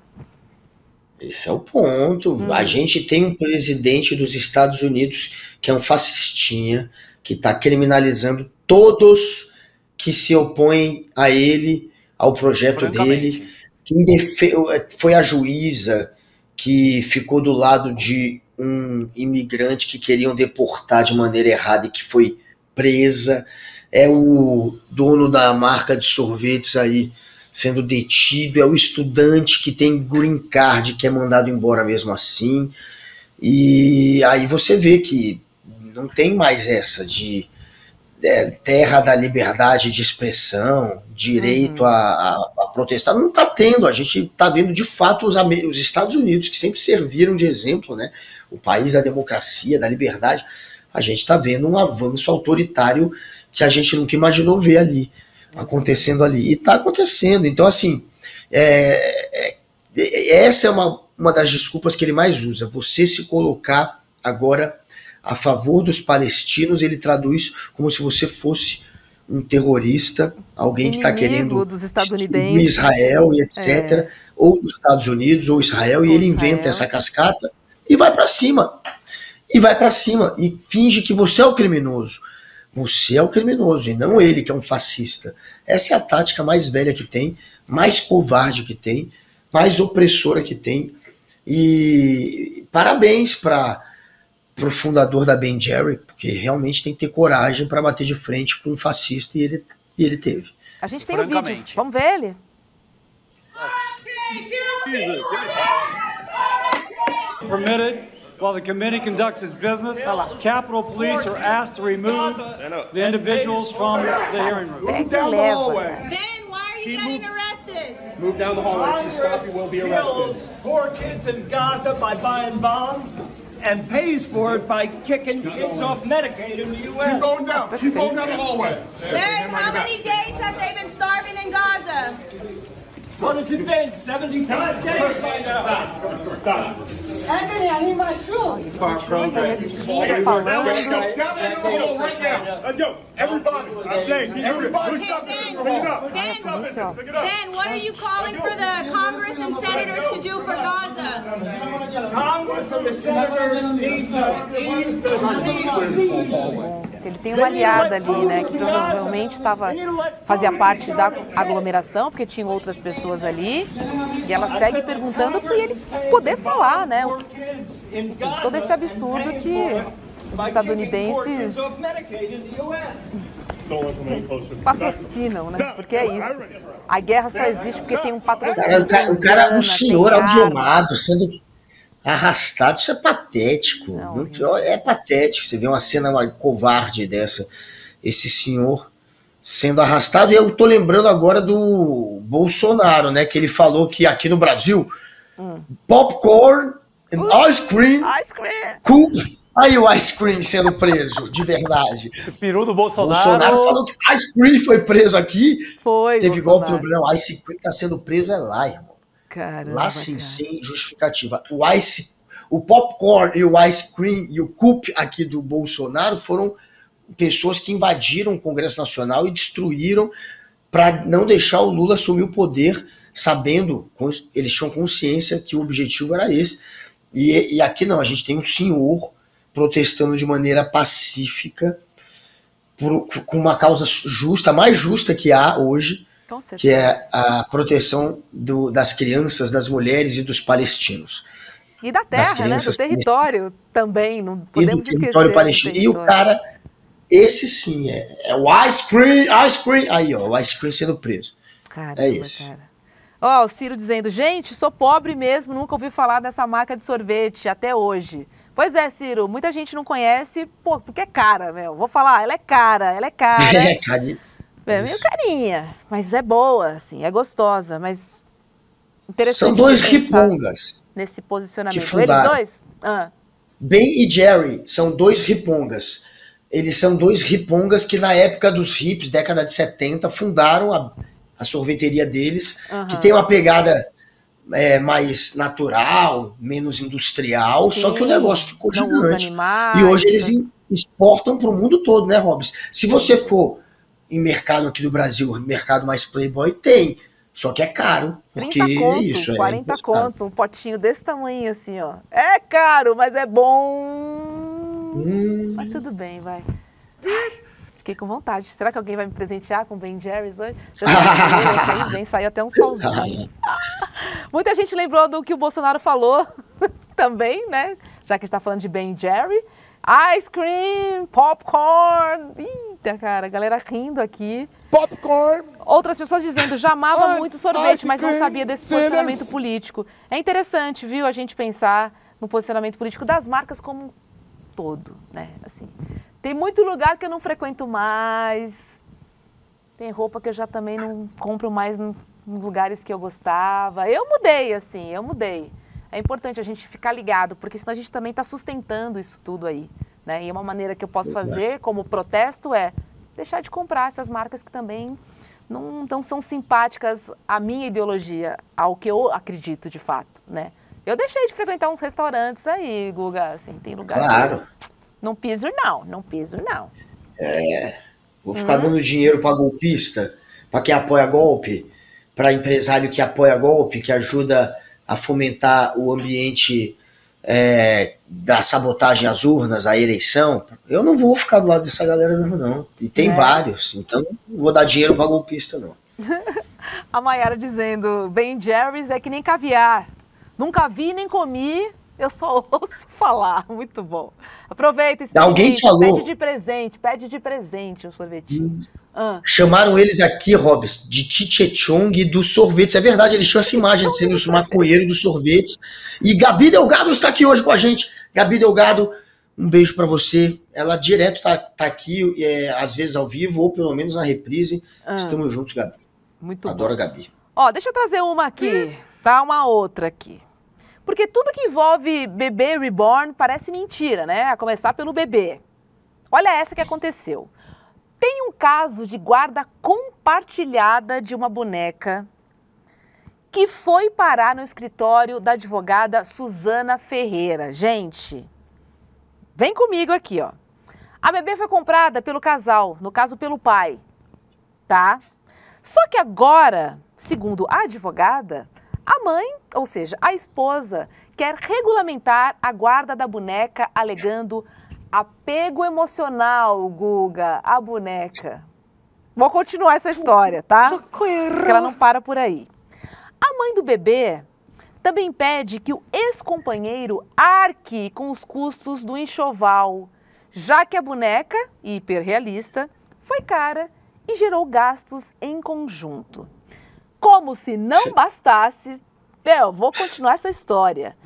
Esse é o ponto. A gente tem um presidente dos Estados Unidos que é um fascistinha, que está criminalizando todos que se opõem a ele, ao projeto dele. Foi a juíza que ficou do lado de um imigrante que queriam deportar de maneira errada e que foi presa. É o dono da marca de sorvetes aí sendo detido, é o estudante que tem green card que é mandado embora mesmo assim. E aí você vê que não tem mais essa de terra da liberdade de expressão, direito a protestar. Não está tendo. A gente está vendo de fato os Estados Unidos, que sempre serviram de exemplo, né? O país da democracia, da liberdade. a gente está vendo um avanço autoritário que a gente nunca imaginou ver ali, acontecendo ali. E está acontecendo. Então, assim, essa é uma das desculpas que ele mais usa. Você se colocar agora a favor dos palestinos, ele traduz como se você fosse um terrorista, alguém que está querendo
dos estadunidenses,
Israel e etc., ou dos Estados Unidos, ou Israel, e ele inventa essa cascata e vai para cima. E vai para cima e finge que você é o criminoso. Você é o criminoso e não ele que é um fascista. Essa é a tática mais velha que tem, mais covarde que tem, mais opressora que tem. E parabéns para o fundador da Ben Jerry, porque realmente tem que ter coragem para bater de frente com um fascista e ele teve.
A gente tem um vídeo, vamos ver ele?
Permitted. While the committee conducts its business, Capitol Police are asked to remove the individuals from the hearing room.
Move down the hallway. Ben, why are you getting arrested? Move down the hallway. If you stop, you will be arrested.
Poor kids in Gaza by buying bombs and pays for it by kicking kids off Medicaid in the U.S.
Keep going down. Keep going down the hallway. Ben, how many days have they been starving in Gaza?
What has it been? 75 days by now. Stop. Anthony, I need my shoes.
Everybody, I'm saying, everybody, stop it. Ben, what are you calling for the Congress and senators to do for Gaza?
Congress and the senators need to ease the siege.
Ele tem uma aliada ali, né, que provavelmente fazia parte da aglomeração, porque tinha outras pessoas ali, e ela segue perguntando para ele poder falar, né, todo esse absurdo que os estadunidenses patrocinam, né, porque é isso. A guerra só existe porque tem um patrocínio.
O cara é um senhor algemado, sendo arrastado, isso é patético. É patético. Você vê uma cena covarde dessa, esse senhor sendo arrastado. E eu tô lembrando agora do Bolsonaro, né? Que ele falou que aqui no Brasil, popcorn and ice cream. Aí o ice cream sendo preso, de verdade.
Peru do Bolsonaro.
Bolsonaro falou que ice cream foi preso aqui. Teve igual problema. Ice cream tá sendo preso lá, irmão.
Caramba,
lá sim, sem justificativa. O popcorn e o ice cream e o cup aqui do Bolsonaro foram pessoas que invadiram o Congresso Nacional e destruíram para não deixar o Lula assumir o poder, sabendo, eles tinham consciência que o objetivo era esse. E aqui não, a gente tem um senhor protestando de maneira pacífica com uma causa justa, a mais justa que há hoje, que é a proteção das crianças, das mulheres e dos palestinos.
E da terra, né? Do território também, não podemos esquecer.
Território palestino. E o cara, esse sim, é o ice cream, aí ó, o ice cream sendo preso.
Caramba,
é isso.
Cara. Ó, o Ciro dizendo, gente, sou pobre mesmo, nunca ouvi falar dessa marca de sorvete até hoje. Pois é, Ciro, muita gente não conhece, pô, porque é cara, meu. Vou falar, ela é cara.
É carinha.
É meio carinha, mas é boa, assim, é gostosa, mas interessante.
São dois ripongas
nesse posicionamento.
Que fundaram.
Eles dois?
Ben e Jerry são dois ripongas. Eles são dois ripongas que na época dos hippies, década de 70, fundaram a sorveteria deles, que tem uma pegada mais natural, menos industrial, só que o negócio ficou gigante. E hoje eles exportam para o mundo todo, né, Robson? Se você for em mercado aqui do Brasil, mercado mais playboy, tem. Só que é caro. Porque
30 conto,
isso
40 conto, um potinho desse tamanho assim, ó. É caro, mas é bom. Mas tudo bem, vai. Fiquei com vontade. Será que alguém vai me presentear com Ben Jerry's hoje? Saiu até um solzinho. Muita gente lembrou do que o Bolsonaro falou também, né? Já que a gente tá falando de Ben Jerry. Ice cream, popcorn. Eita, cara, a galera rindo aqui.
Popcorn.
Outras pessoas dizendo, já amava muito sorvete, mas não sabia desse posicionamento político. É interessante, viu, a gente pensar no posicionamento político das marcas como um todo, né? Assim, tem muito lugar que eu não frequento mais. Tem roupa que eu já também não compro mais nos lugares que eu gostava. Eu mudei, É importante a gente ficar ligado, porque senão a gente também está sustentando isso tudo aí, né? E uma maneira que eu posso fazer como protesto é deixar de comprar essas marcas que também não são simpáticas à minha ideologia, ao que eu acredito de fato, né? Eu deixei de frequentar uns restaurantes aí, Guga, assim, tem lugar
Claro.
que não piso não.
Vou ficar dando dinheiro para golpista, para quem apoia golpe, para empresário que apoia golpe, que ajuda a fomentar o ambiente da sabotagem às urnas, à eleição. Eu não vou ficar do lado dessa galera mesmo, não. E tem vários, então não vou dar dinheiro para golpista, não.
A Mayara dizendo, Ben Jerry's é que nem caviar. Nunca vi nem comi, eu só ouço falar. Muito bom. Aproveita esse
Alguém falou.
Pede de presente o sorvetinho.
Chamaram eles aqui, Robs, de Chichechong dos sorvetes. É verdade, eles tinham essa imagem de serem os maconheiros dos sorvetes. E Gabi Delgado está aqui hoje com a gente. Gabi Delgado, um beijo pra você. Ela direto tá aqui, às vezes ao vivo, ou pelo menos na reprise. Estamos juntos, Gabi.
Muito
Adoro
bom.
a Gabi.
Ó, deixa eu trazer uma aqui, tá? Uma outra aqui. Porque tudo que envolve bebê reborn parece mentira, né? A começar pelo bebê. Olha essa que aconteceu. Tem um caso de guarda compartilhada de uma boneca que foi parar no escritório da advogada Suzana Ferreira. Gente, vem comigo aqui, ó. A bebê foi comprada pelo casal, no caso pelo pai, tá? Só que agora, segundo a advogada, a mãe, ou seja, a esposa, quer regulamentar a guarda da boneca alegando apego emocional, Guga, a boneca. Vou continuar essa história, tá?
Socorro.
Porque ela não para por aí. A mãe do bebê também pede que o ex-companheiro arque com os custos do enxoval, já que a boneca, hiperrealista, foi cara e gerou gastos em conjunto. Como se não bastasse, eu vou continuar essa história.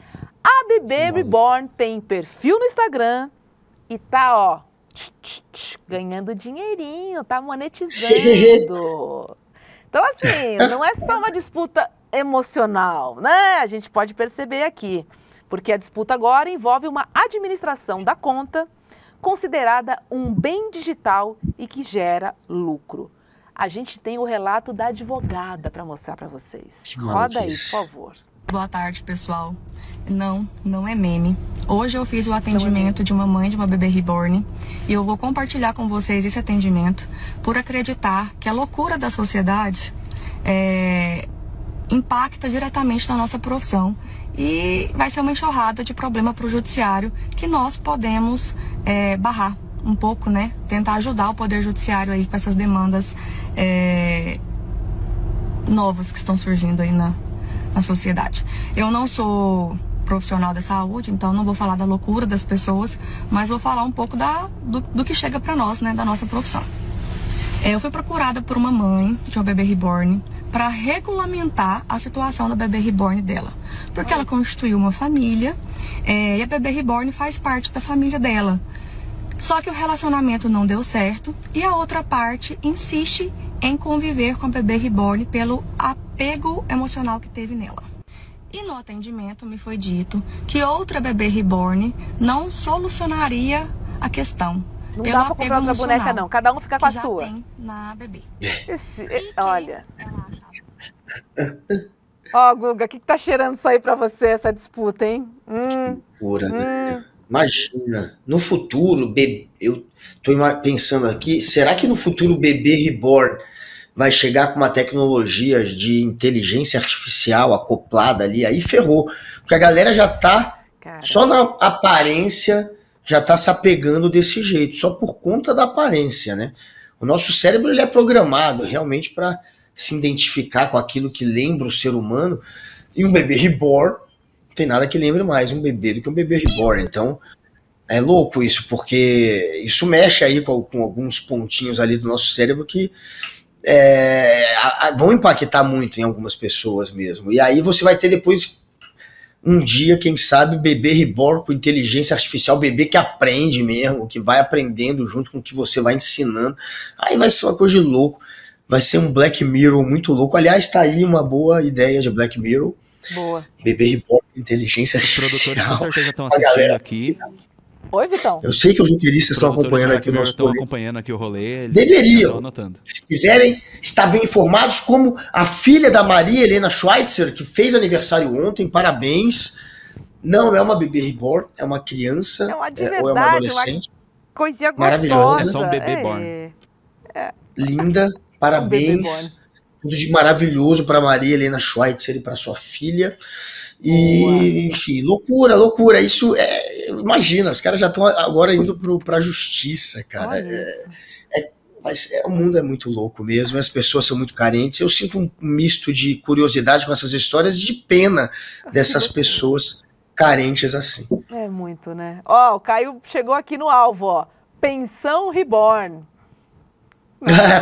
A bebê reborn tem perfil no Instagram e tá, ó, ganhando dinheirinho, tá monetizando. Então, assim, não é só uma disputa emocional, né? A gente pode perceber aqui, porque a disputa agora envolve uma administração da conta considerada um bem digital e que gera lucro. A gente tem o relato da advogada para mostrar para vocês. Roda aí, por favor.
Boa tarde, pessoal. Não é meme. Hoje eu fiz o atendimento de uma mãe de uma bebê reborn e eu vou compartilhar com vocês esse atendimento por acreditar que a loucura da sociedade impacta diretamente na nossa profissão e vai ser uma enxurrada de problema para o judiciário que nós podemos barrar um pouco, né? Tentar ajudar o Poder Judiciário aí com essas demandas novas que estão surgindo aí na sociedade. Eu não sou profissional da saúde, então não vou falar da loucura das pessoas, mas vou falar um pouco do que chega para nós, né? Da nossa profissão. Eu fui procurada por uma mãe de uma bebê reborn para regulamentar a situação da bebê reborn dela, porque ela constituiu uma família e a bebê reborn faz parte da família dela. Só que o relacionamento não deu certo e a outra parte insiste em conviver com a bebê reborn pelo apego emocional que teve nela. E no atendimento me foi dito que outra bebê reborn não solucionaria a questão.
Não dá pra comprar outra boneca, não. Cada um fica com a sua.
Tem na bebê.
Olha. Ó, Guga, o que tá cheirando isso aí pra você, essa disputa, hein?
Pura, né? Imagina, no futuro, eu tô pensando aqui, será que no futuro o bebê reborn vai chegar com uma tecnologia de inteligência artificial acoplada ali? Aí ferrou, porque a galera já tá, só na aparência, já tá se apegando desse jeito, só por conta da aparência, né? O nosso cérebro, ele é programado realmente para se identificar com aquilo que lembra o ser humano, e um bebê reborn não tem nada que lembre mais um bebê do que um bebê reborn. Então, é louco isso, porque isso mexe aí com alguns pontinhos ali do nosso cérebro que vão impactar muito em algumas pessoas mesmo. E aí você vai ter depois, um dia, quem sabe, bebê reborn com inteligência artificial, bebê que aprende mesmo, que vai aprendendo junto com o que você vai ensinando. Aí vai ser uma coisa de louco. Vai ser um Black Mirror muito louco. Aliás, tá aí uma boa ideia de Black Mirror.
Boa.
Bebê reborn, inteligência artificial.
Os produtores com certeza estão assistindo aqui.
Oi, Vitão.
Eu sei que os roteiristas estão acompanhando aqui o nosso rolê.
Estão acompanhando aqui o rolê.
Deveriam. Se quiserem estar bem informados, como a filha da Maria Helena Schweitzer, que fez aniversário ontem, parabéns. Não é uma bebê reborn, é uma criança,
é uma de verdade,
ou é uma adolescente.
Uma coisinha gostosa.
Maravilhosa.
É só um bebê born.
Linda, parabéns. Tudo de maravilhoso para Maria Helena Schweitzer e para sua filha. E, enfim, loucura. Isso imagina, os caras já estão agora indo pra justiça, cara. Mas o mundo é muito louco mesmo, as pessoas são muito carentes. Eu sinto um misto de curiosidade com essas histórias e de pena dessas pessoas carentes assim.
É muito, né? Ó, o Caio chegou aqui no alvo, ó. Pensão Reborn.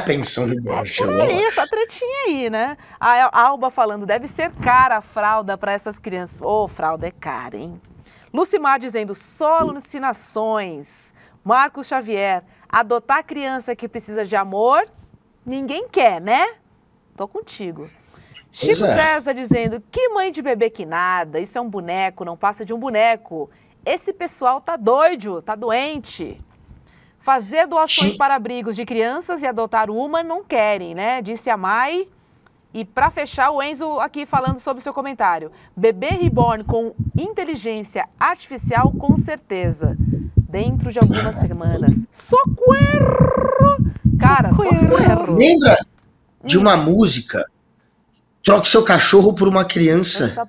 Pensão Reborn.
É isso, a tretinha aí, né? A Alba falando, deve ser cara a fralda para essas crianças. Ô, fralda é cara, hein? Lucimar dizendo, só alucinações. Marcos Xavier, adotar criança que precisa de amor, ninguém quer, né? Tô contigo. Chico César dizendo, que mãe de bebê que nada, isso é um boneco, não passa de um boneco. Esse pessoal tá doido, tá doente. Fazer doações para abrigos de crianças e adotar uma não querem, né? Disse a Mai. E para fechar, o Enzo aqui falando sobre o seu comentário. Bebê reborn com inteligência artificial, com certeza. Dentro de algumas semanas. Socorro! Cara, socorro!
Lembra de uma música? Troque seu cachorro por uma criança.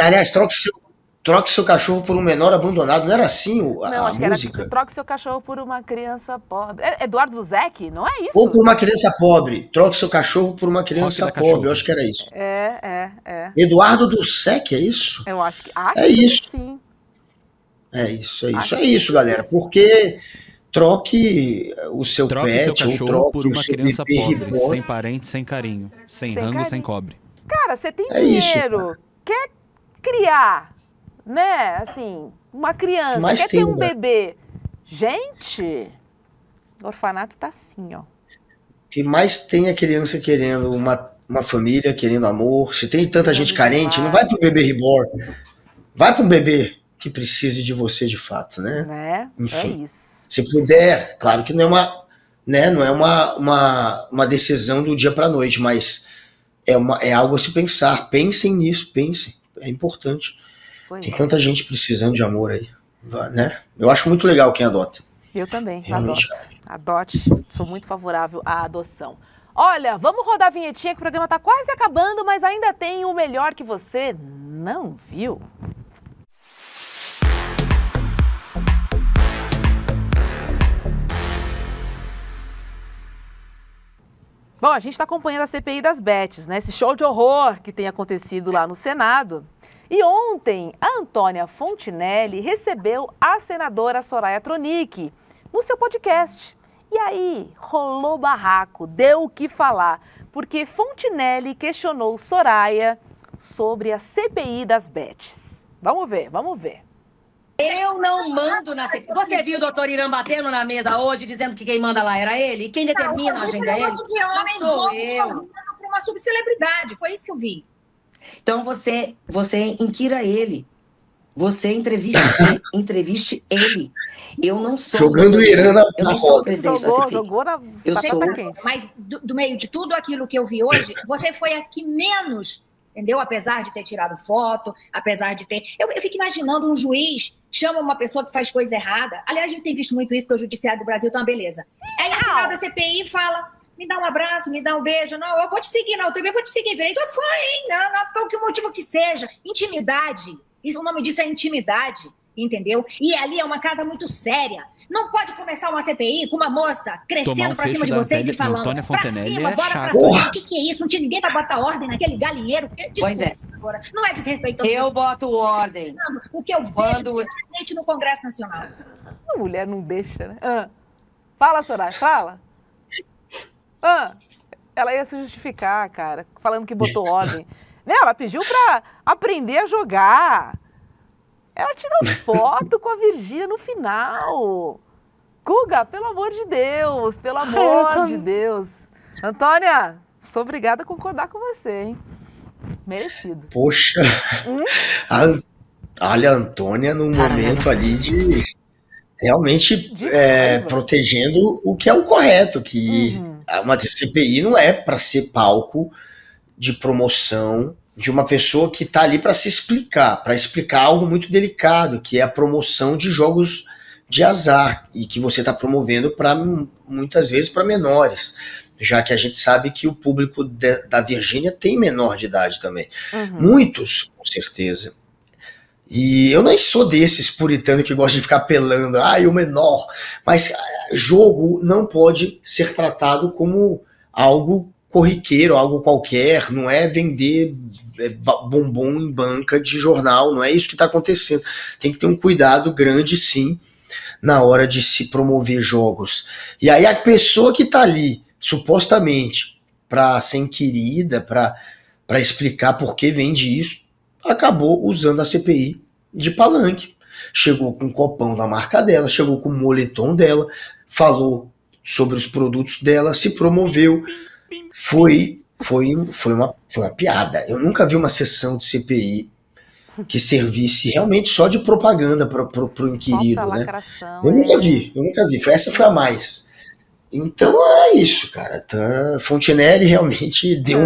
Aliás, troque seu cachorro por um menor abandonado. Não era assim a música?
Era troque seu cachorro por uma criança pobre. Eduardo Duzec, não é isso?
Ou por uma criança pobre. Troque seu cachorro por uma criança pobre. Eu acho que era isso.
É.
Eduardo Duzec, é isso?
Eu acho que
isso.
Sim.
É isso, galera. Porque troque o seu pet
seu cachorro
ou troque
por uma criança pobre,
reborn.
sem parente, sem carinho, sem rango, sem cobre.
Cara, você tem dinheiro, quer criar, né? Assim, uma criança, quer ter um bebê. Gente, o orfanato tá assim, ó.
O que mais tem é criança querendo uma família, querendo amor. Se tem tanta gente carente, não vai pro bebê reborn. Vai pro bebê que precise de você de fato, né? Enfim,
é isso.
Se puder, claro que não é uma decisão do dia pra noite, mas é algo a se pensar. Pensem nisso, pensem. É importante. Tem tanta gente precisando de amor aí, né? Eu acho muito legal quem adota.
Eu também,
realmente.
Adote. Sou muito favorável à adoção. Olha, vamos rodar a vinhetinha que o programa tá quase acabando, mas ainda tem o melhor que você não viu. Bom, a gente está acompanhando a CPI das Bets, né? Esse show de horror que tem acontecido lá no Senado. E ontem, a Antônia Fontinelli recebeu a senadora Soraya Tronic no seu podcast. E aí, rolou barraco, deu o que falar, porque Fontinelli questionou Soraya sobre a CPI das Bets. Vamos ver.
Eu não mando na CPI. Você viu o doutor Irã batendo na mesa hoje, dizendo que quem manda lá era ele? E quem determina a agenda é ele?
Não sou eu. Para uma subcelebridade, foi isso que eu vi.
Então você inquira ele. Você entreviste ele. Eu não sou.
Jogando o Irã na roda.
Jogou na batata quente.
Mas do meio de tudo aquilo que eu vi hoje, você foi a que menos, entendeu? Apesar de ter tirado foto, apesar de ter... Eu fico imaginando um juiz chama uma pessoa que faz coisa errada. Aliás, a gente tem visto muito isso, porque o judiciário do Brasil tá uma beleza. Aí no final da CPI fala, me dá um abraço, me dá um beijo. Não, eu vou te seguir, não, eu também vou te seguir. Então foi, hein? Não, por que motivo que seja. Intimidade. O nome disso é intimidade, entendeu? E ali é uma casa muito séria. Não pode começar uma CPI com uma moça crescendo pra cima de vocês e falando pra cima, bora pra cima. O que é isso? Não tinha ninguém pra botar ordem naquele galinheiro.
Pois é.
Agora, não é desrespeitoso.
Eu boto ordem.
O que eu vejo é no Congresso Nacional.
A mulher não deixa, né? Fala, Soraya, fala. Ela ia se justificar, cara, falando que botou ordem. Ela pediu pra aprender a jogar. Ela tirou foto com a Virgínia no final. Guga, pelo amor de Deus, pelo amor de Deus. Antônia, sou obrigada a concordar com você, hein? Merecido.
Poxa, olha a Antônia num momento ali realmente protegendo o que é o correto, que uma CPI não é para ser palco de promoção de uma pessoa que está ali para explicar algo muito delicado, que é a promoção de jogos de azar, e que você está promovendo muitas vezes para menores, já que a gente sabe que o público da Virgínia tem menor de idade também. Muitos, com certeza. E eu nem sou desses puritanos que gostam de ficar apelando, o menor, mas jogo não pode ser tratado como algo corriqueiro, algo qualquer, não é vender bombom em banca de jornal, não é isso que está acontecendo. Tem que ter um cuidado grande, sim, na hora de se promover jogos. E aí a pessoa que está ali, supostamente, para ser inquirida, para explicar por que vende isso, acabou usando a CPI de palanque. Chegou com o copão da marca dela, chegou com o moletom dela, falou sobre os produtos dela, se promoveu. Foi uma piada. Eu nunca vi uma sessão de CPI que servisse realmente só de propaganda pro inquirido, né? Eu nunca vi. Essa foi a mais. Então é isso, cara. Fontinelli realmente deu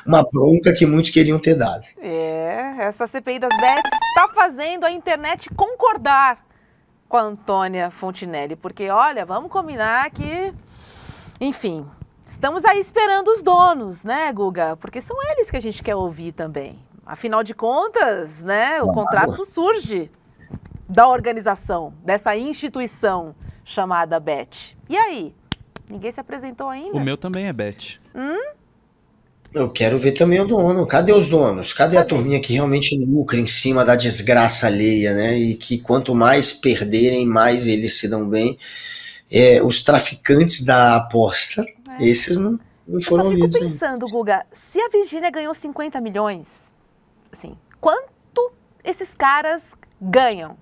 uma bronca que muitos queriam ter dado.
Essa CPI das bets está fazendo a internet concordar com a Antônia Fontinelli, porque, olha, vamos combinar que, enfim, estamos aí esperando os donos, né, Guga? Porque são eles que a gente quer ouvir também. Afinal de contas, né, o contrato surge da organização, dessa instituição chamada Bet. E aí? Ninguém se apresentou ainda?
O meu também é Bet.
Eu quero ver também o dono. Cadê os donos? Cadê a turminha que realmente lucra em cima da desgraça alheia, né? E que quanto mais perderem, mais eles se dão bem. Os traficantes da aposta, esses não foram ouvidos.
Eu só fico pensando, Guga, se a Virgínia ganhou 50 milhões, assim, quanto esses caras ganham?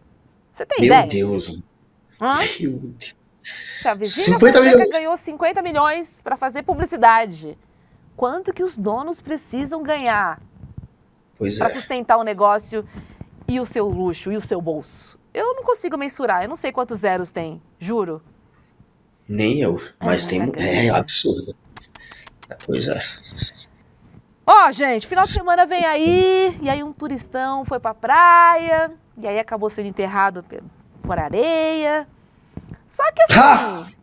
Você tem ideia?
Meu Deus. Meu Deus.
Se a Virgínia ganhou 50 milhões para fazer publicidade, quanto que os donos precisam ganhar para sustentar o negócio e o seu luxo e o seu bolso? Eu não consigo mensurar, eu não sei quantos zeros tem, juro.
Nem eu, mas é absurdo. Pois é.
Gente, final de semana vem aí, e aí um turistão foi pra praia, e aí acabou sendo enterrado por areia. Só que assim,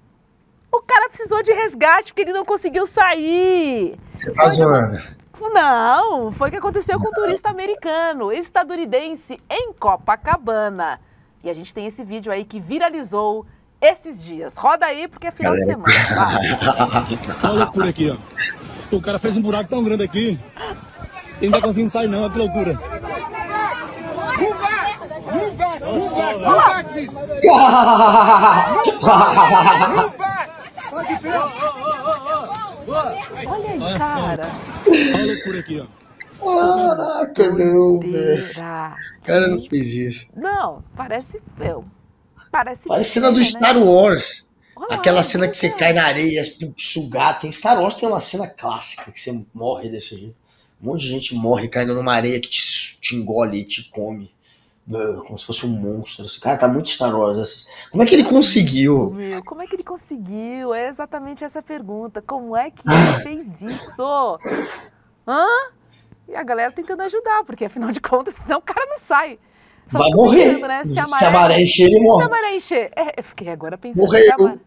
o cara precisou de resgate porque ele não conseguiu sair.
Você tá zoando?
Não, foi o que aconteceu com um turista americano, estadunidense, em Copacabana. E a gente tem esse vídeo aí que viralizou esses dias. Roda aí, porque é final de semana.
Olha a loucura aqui, ó. O cara fez um buraco tão grande aqui, ele não tá conseguindo sair não, olha que loucura.
Olha aí, cara.
Olha a loucura aqui, ó.
Caraca, não, velho. O cara não fez isso.
Não, parece
cena do Star Wars. Aquela cena que você cai na areia, sugar. Tem Star Wars, tem uma cena clássica que você morre desse jeito. Um monte de gente morre caindo numa areia que te engole e te come. Como se fosse um monstro. Esse cara tá muito Star Wars. Como é que ele conseguiu?
Como é que ele conseguiu? É exatamente essa pergunta. Como é que ele fez isso? E a galera tentando ajudar, porque afinal de contas, senão o cara não sai. Só
vai morrer.
Pensando, né?
Se a maré encher, ele morre.
Se a maré encher. Eu fiquei agora pensando.
Morreu.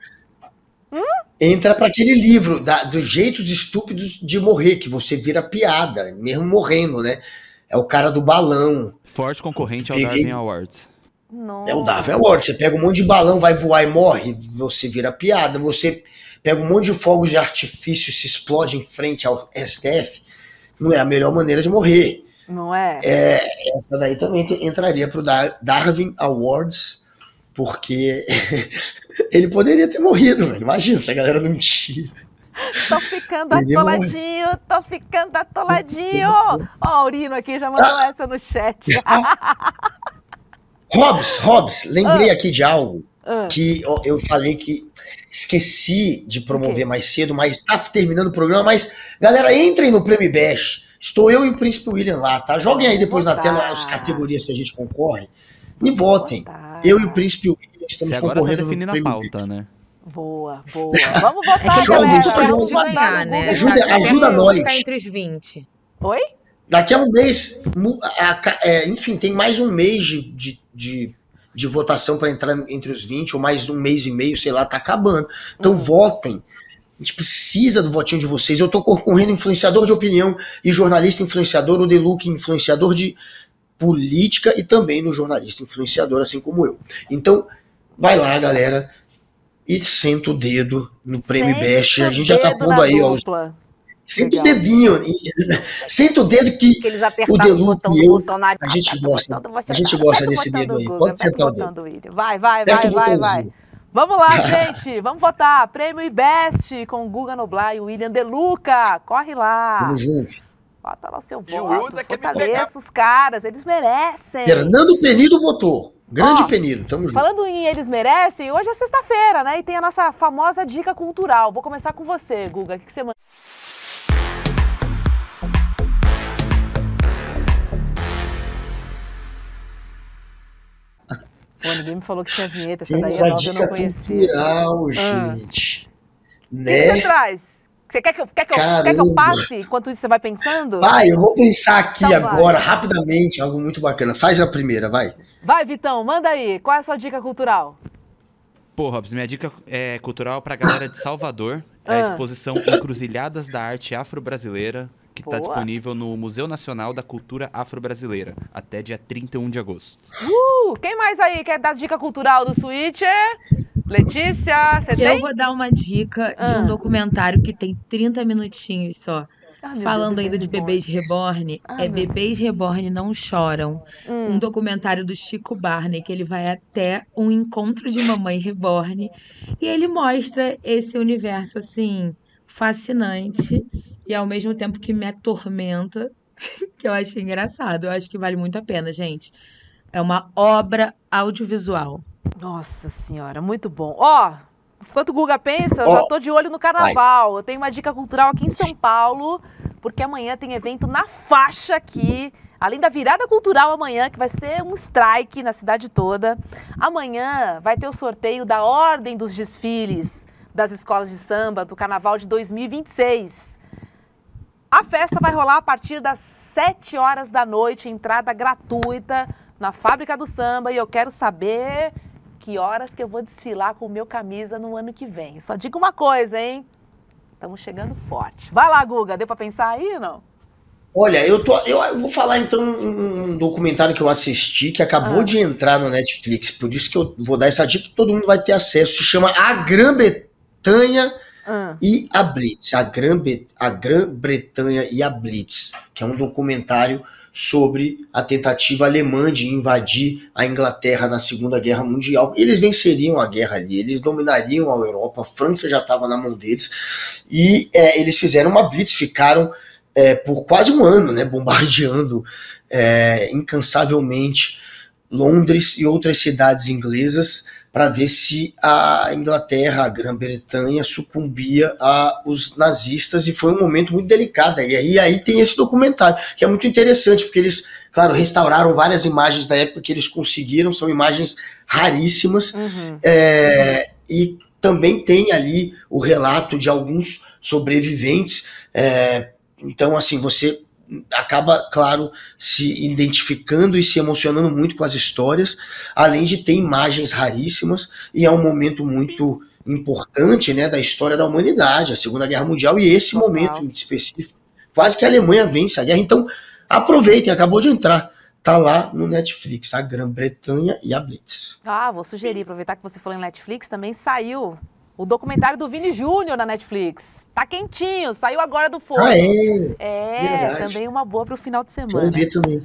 Entra para aquele livro dos jeitos estúpidos de morrer, que você vira piada, mesmo morrendo, né? É o cara do balão.
Forte concorrente ao Darwin Awards.
Nossa.
É o Darwin Awards. Você pega um monte de balão, vai voar e morre, você vira piada. Você pega um monte de fogos de artifício e se explode em frente ao STF. Não é a melhor maneira de morrer.
Não é?
Essa daí também entraria pro Darwin Awards, porque ele poderia ter morrido, velho. Imagina se a galera não tira.
Tô ficando atoladinho, tô ficando atoladinho. Ó, o Aurino aqui já mandou essa no chat.
Hobbs, lembrei aqui de algo que eu falei que esqueci de promover mais cedo, mas tá terminando o programa. Mas, galera, entrem no Prêmio Bash. Estou eu e o Príncipe William lá, tá? Joguem aí depois na tela as categorias que a gente concorre e votem. Eu e o Príncipe William estamos
Você agora
concorrendo
tá definindo
no
a
prêmio
pauta, né?
Boa, boa. Vamos votar, galera. Vamos votar
ganhar,
no
né?
Ajuda
Vamos
nós.
ficar entre os 20.
Oi?
Daqui a um mês, enfim, tem mais um mês de votação para entrar entre os 20, ou mais um mês e meio, sei lá, tá acabando. Então votem. A gente precisa do votinho de vocês. Eu tô concorrendo influenciador de opinião e jornalista influenciador, o Deluque influenciador de política e também no jornalista influenciador, assim como eu. Então, vai lá, galera, e senta o dedo no Prêmio Best. A gente já tá pondo aí, ó. Senta o dedinho. Senta o dedo que o Deluque e eu, a gente gosta desse dedo aí. Pode sentar o dedo.
Vai. Vamos lá, gente. Vamos votar. Prêmio IBEST com Guga Noblar e William De Luca. Corre lá.
Tamo junto.
Bota lá o seu voto. Fortaleça os caras. Eles merecem.
Fernando Penido votou. Grande Penido. Tamo junto.
Falando em Eles Merecem, hoje é sexta-feira, né? E tem a nossa famosa dica cultural. Vou começar com você, Guga. O que você manda? Pô, ninguém me falou que tinha vinheta, essa daí é nova, eu não conhecia.
Cultural, gente.
O que você traz? Você quer que eu passe enquanto isso você vai pensando?
Vai, eu vou pensar aqui
então
agora, rapidamente, algo muito bacana. Faz a primeira, vai.
Vai, Vitão, manda aí. Qual é a sua dica cultural?
Pô, Robson, minha dica cultural pra galera de Salvador é a exposição Encruzilhadas da Arte Afro-Brasileira, que está disponível no Museu Nacional da Cultura Afro-Brasileira, até dia 31 de agosto.
Quem mais aí quer dar dica cultural do Switcher? Letícia, você tem?
Eu vou dar uma dica de um documentário que tem 30 minutinhos só. Falando ainda de Bebês Reborn, Bebês Reborn Não Choram. Um documentário do Chico Barney, que ele vai até um encontro de mamãe reborn e ele mostra esse universo, assim, fascinante e ao mesmo tempo que me atormenta, que eu achei engraçado. Eu acho que vale muito a pena, gente. É uma obra audiovisual.
Nossa senhora, muito bom. Enquanto o Guga pensa, eu já tô de olho no carnaval. Eu tenho uma dica cultural aqui em São Paulo, porque amanhã tem evento na faixa aqui. Além da virada cultural amanhã, que vai ser um strike na cidade toda. Amanhã vai ter o sorteio da Ordem dos Desfiles das Escolas de Samba do Carnaval de 2026. A festa vai rolar a partir das 7 horas da noite, entrada gratuita na Fábrica do Samba. E eu quero saber que horas que eu vou desfilar com o meu camisa no ano que vem. Só digo uma coisa, hein? Estamos chegando forte. Vai lá, Guga. Deu pra pensar aí ou não?
Olha, eu vou falar então um documentário que eu assisti, que acabou de entrar no Netflix. Por isso que eu vou dar essa dica que todo mundo vai ter acesso. Se chama A Grã-Bretanha e a Blitz. A Grã-Bretanha e a Blitz. Que é um documentário sobre a tentativa alemã de invadir a Inglaterra na Segunda Guerra Mundial. Eles venceriam a guerra ali, eles dominariam a Europa, a França já estava na mão deles, e eles fizeram uma blitz, ficaram por quase um ano, né, bombardeando incansavelmente Londres e outras cidades inglesas para ver se a Inglaterra, a Grã-Bretanha, sucumbia aos nazistas, e foi um momento muito delicado. E aí tem esse documentário, que é muito interessante, porque eles, claro, restauraram várias imagens da época que eles conseguiram, são imagens raríssimas, e também tem ali o relato de alguns sobreviventes, então assim, você acaba, claro, se identificando e se emocionando muito com as histórias, além de ter imagens raríssimas, e é um momento muito importante, né, da história da humanidade, a Segunda Guerra Mundial, e esse momento em específico, quase que a Alemanha vence a guerra. Então aproveitem, acabou de entrar, tá lá no Netflix, A Grã-Bretanha e a Blitz.
Vou sugerir, aproveitar que você falou em Netflix, também saiu o documentário do Vini Júnior na Netflix. Tá quentinho, saiu agora do forno. Também uma boa pro final de semana.
Quero ver também.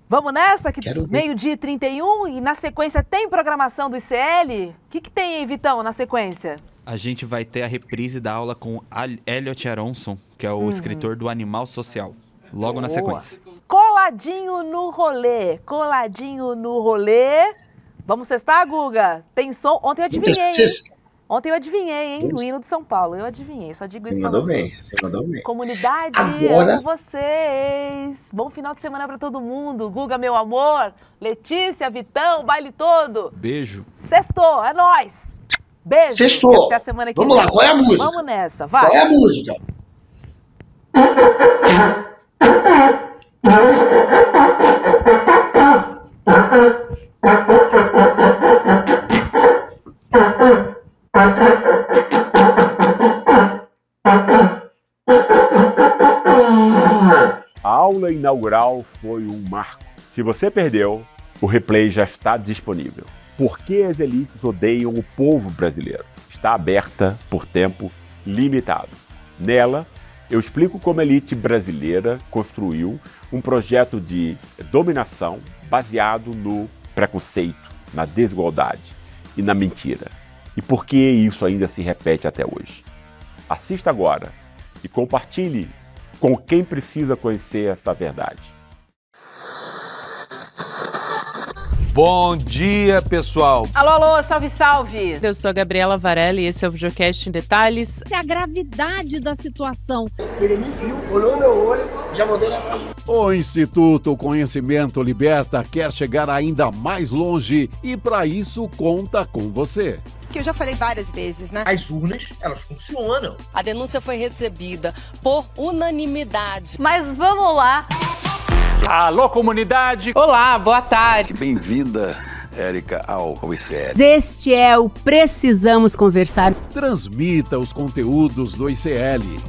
Vamos nessa? Que meio-dia e 31, e na sequência tem programação do ICL? O que tem aí, Vitão, na sequência?
A gente vai ter a reprise da aula com Elliot Aronson, que é o escritor do Animal Social, logo na sequência.
Coladinho no rolê, coladinho no rolê. Vamos sextar, Guga? Tem som? Ontem eu adivinhei, Ontem eu adivinhei, hein? O hino de São Paulo. Eu adivinhei, só digo isso pra você.
Você mandou bem.
Comunidade,
Agora...
amo vocês. Bom final de semana pra todo mundo. Guga, meu amor. Letícia, Vitão, baile todo.
Beijo.
Sextou, é nóis. Beijo.
Sextou.
Até a semana que
vem. Vamos lá, qual é a música?
Vamos nessa, vai.
Qual é a música?
A aula inaugural foi um marco. Se você perdeu, o replay já está disponível. Por que as elites odeiam o povo brasileiro? Está aberta por tempo limitado. Nela, eu explico como a elite brasileira construiu um projeto de dominação baseado no preconceito, na desigualdade e na mentira. E por que isso ainda se repete até hoje? Assista agora e compartilhe com quem precisa conhecer essa verdade.
Bom dia, pessoal!
Alô, alô, salve, salve!
Eu sou a Gabriela Varela e esse é o Videocast em Detalhes.
Essa é a gravidade da situação.
Ele me viu, olhou no meu olho, já mandou na frente.
O Instituto Conhecimento Liberta quer chegar ainda mais longe e para isso conta com você.
Que eu já falei várias vezes, né?
As urnas, elas funcionam.
A denúncia foi recebida por unanimidade.
Mas vamos lá.
Alô, comunidade!
Olá, boa tarde.
Bem-vinda, Érica, ao ICL.
Este é o Precisamos Conversar.
Transmita os conteúdos do ICL.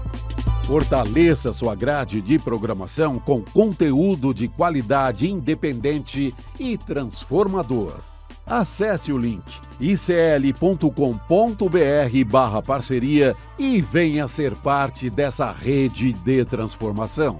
Fortaleça sua grade de programação com conteúdo de qualidade independente e transformador. Acesse o link icl.com.br/parceria e venha ser parte dessa rede de transformação.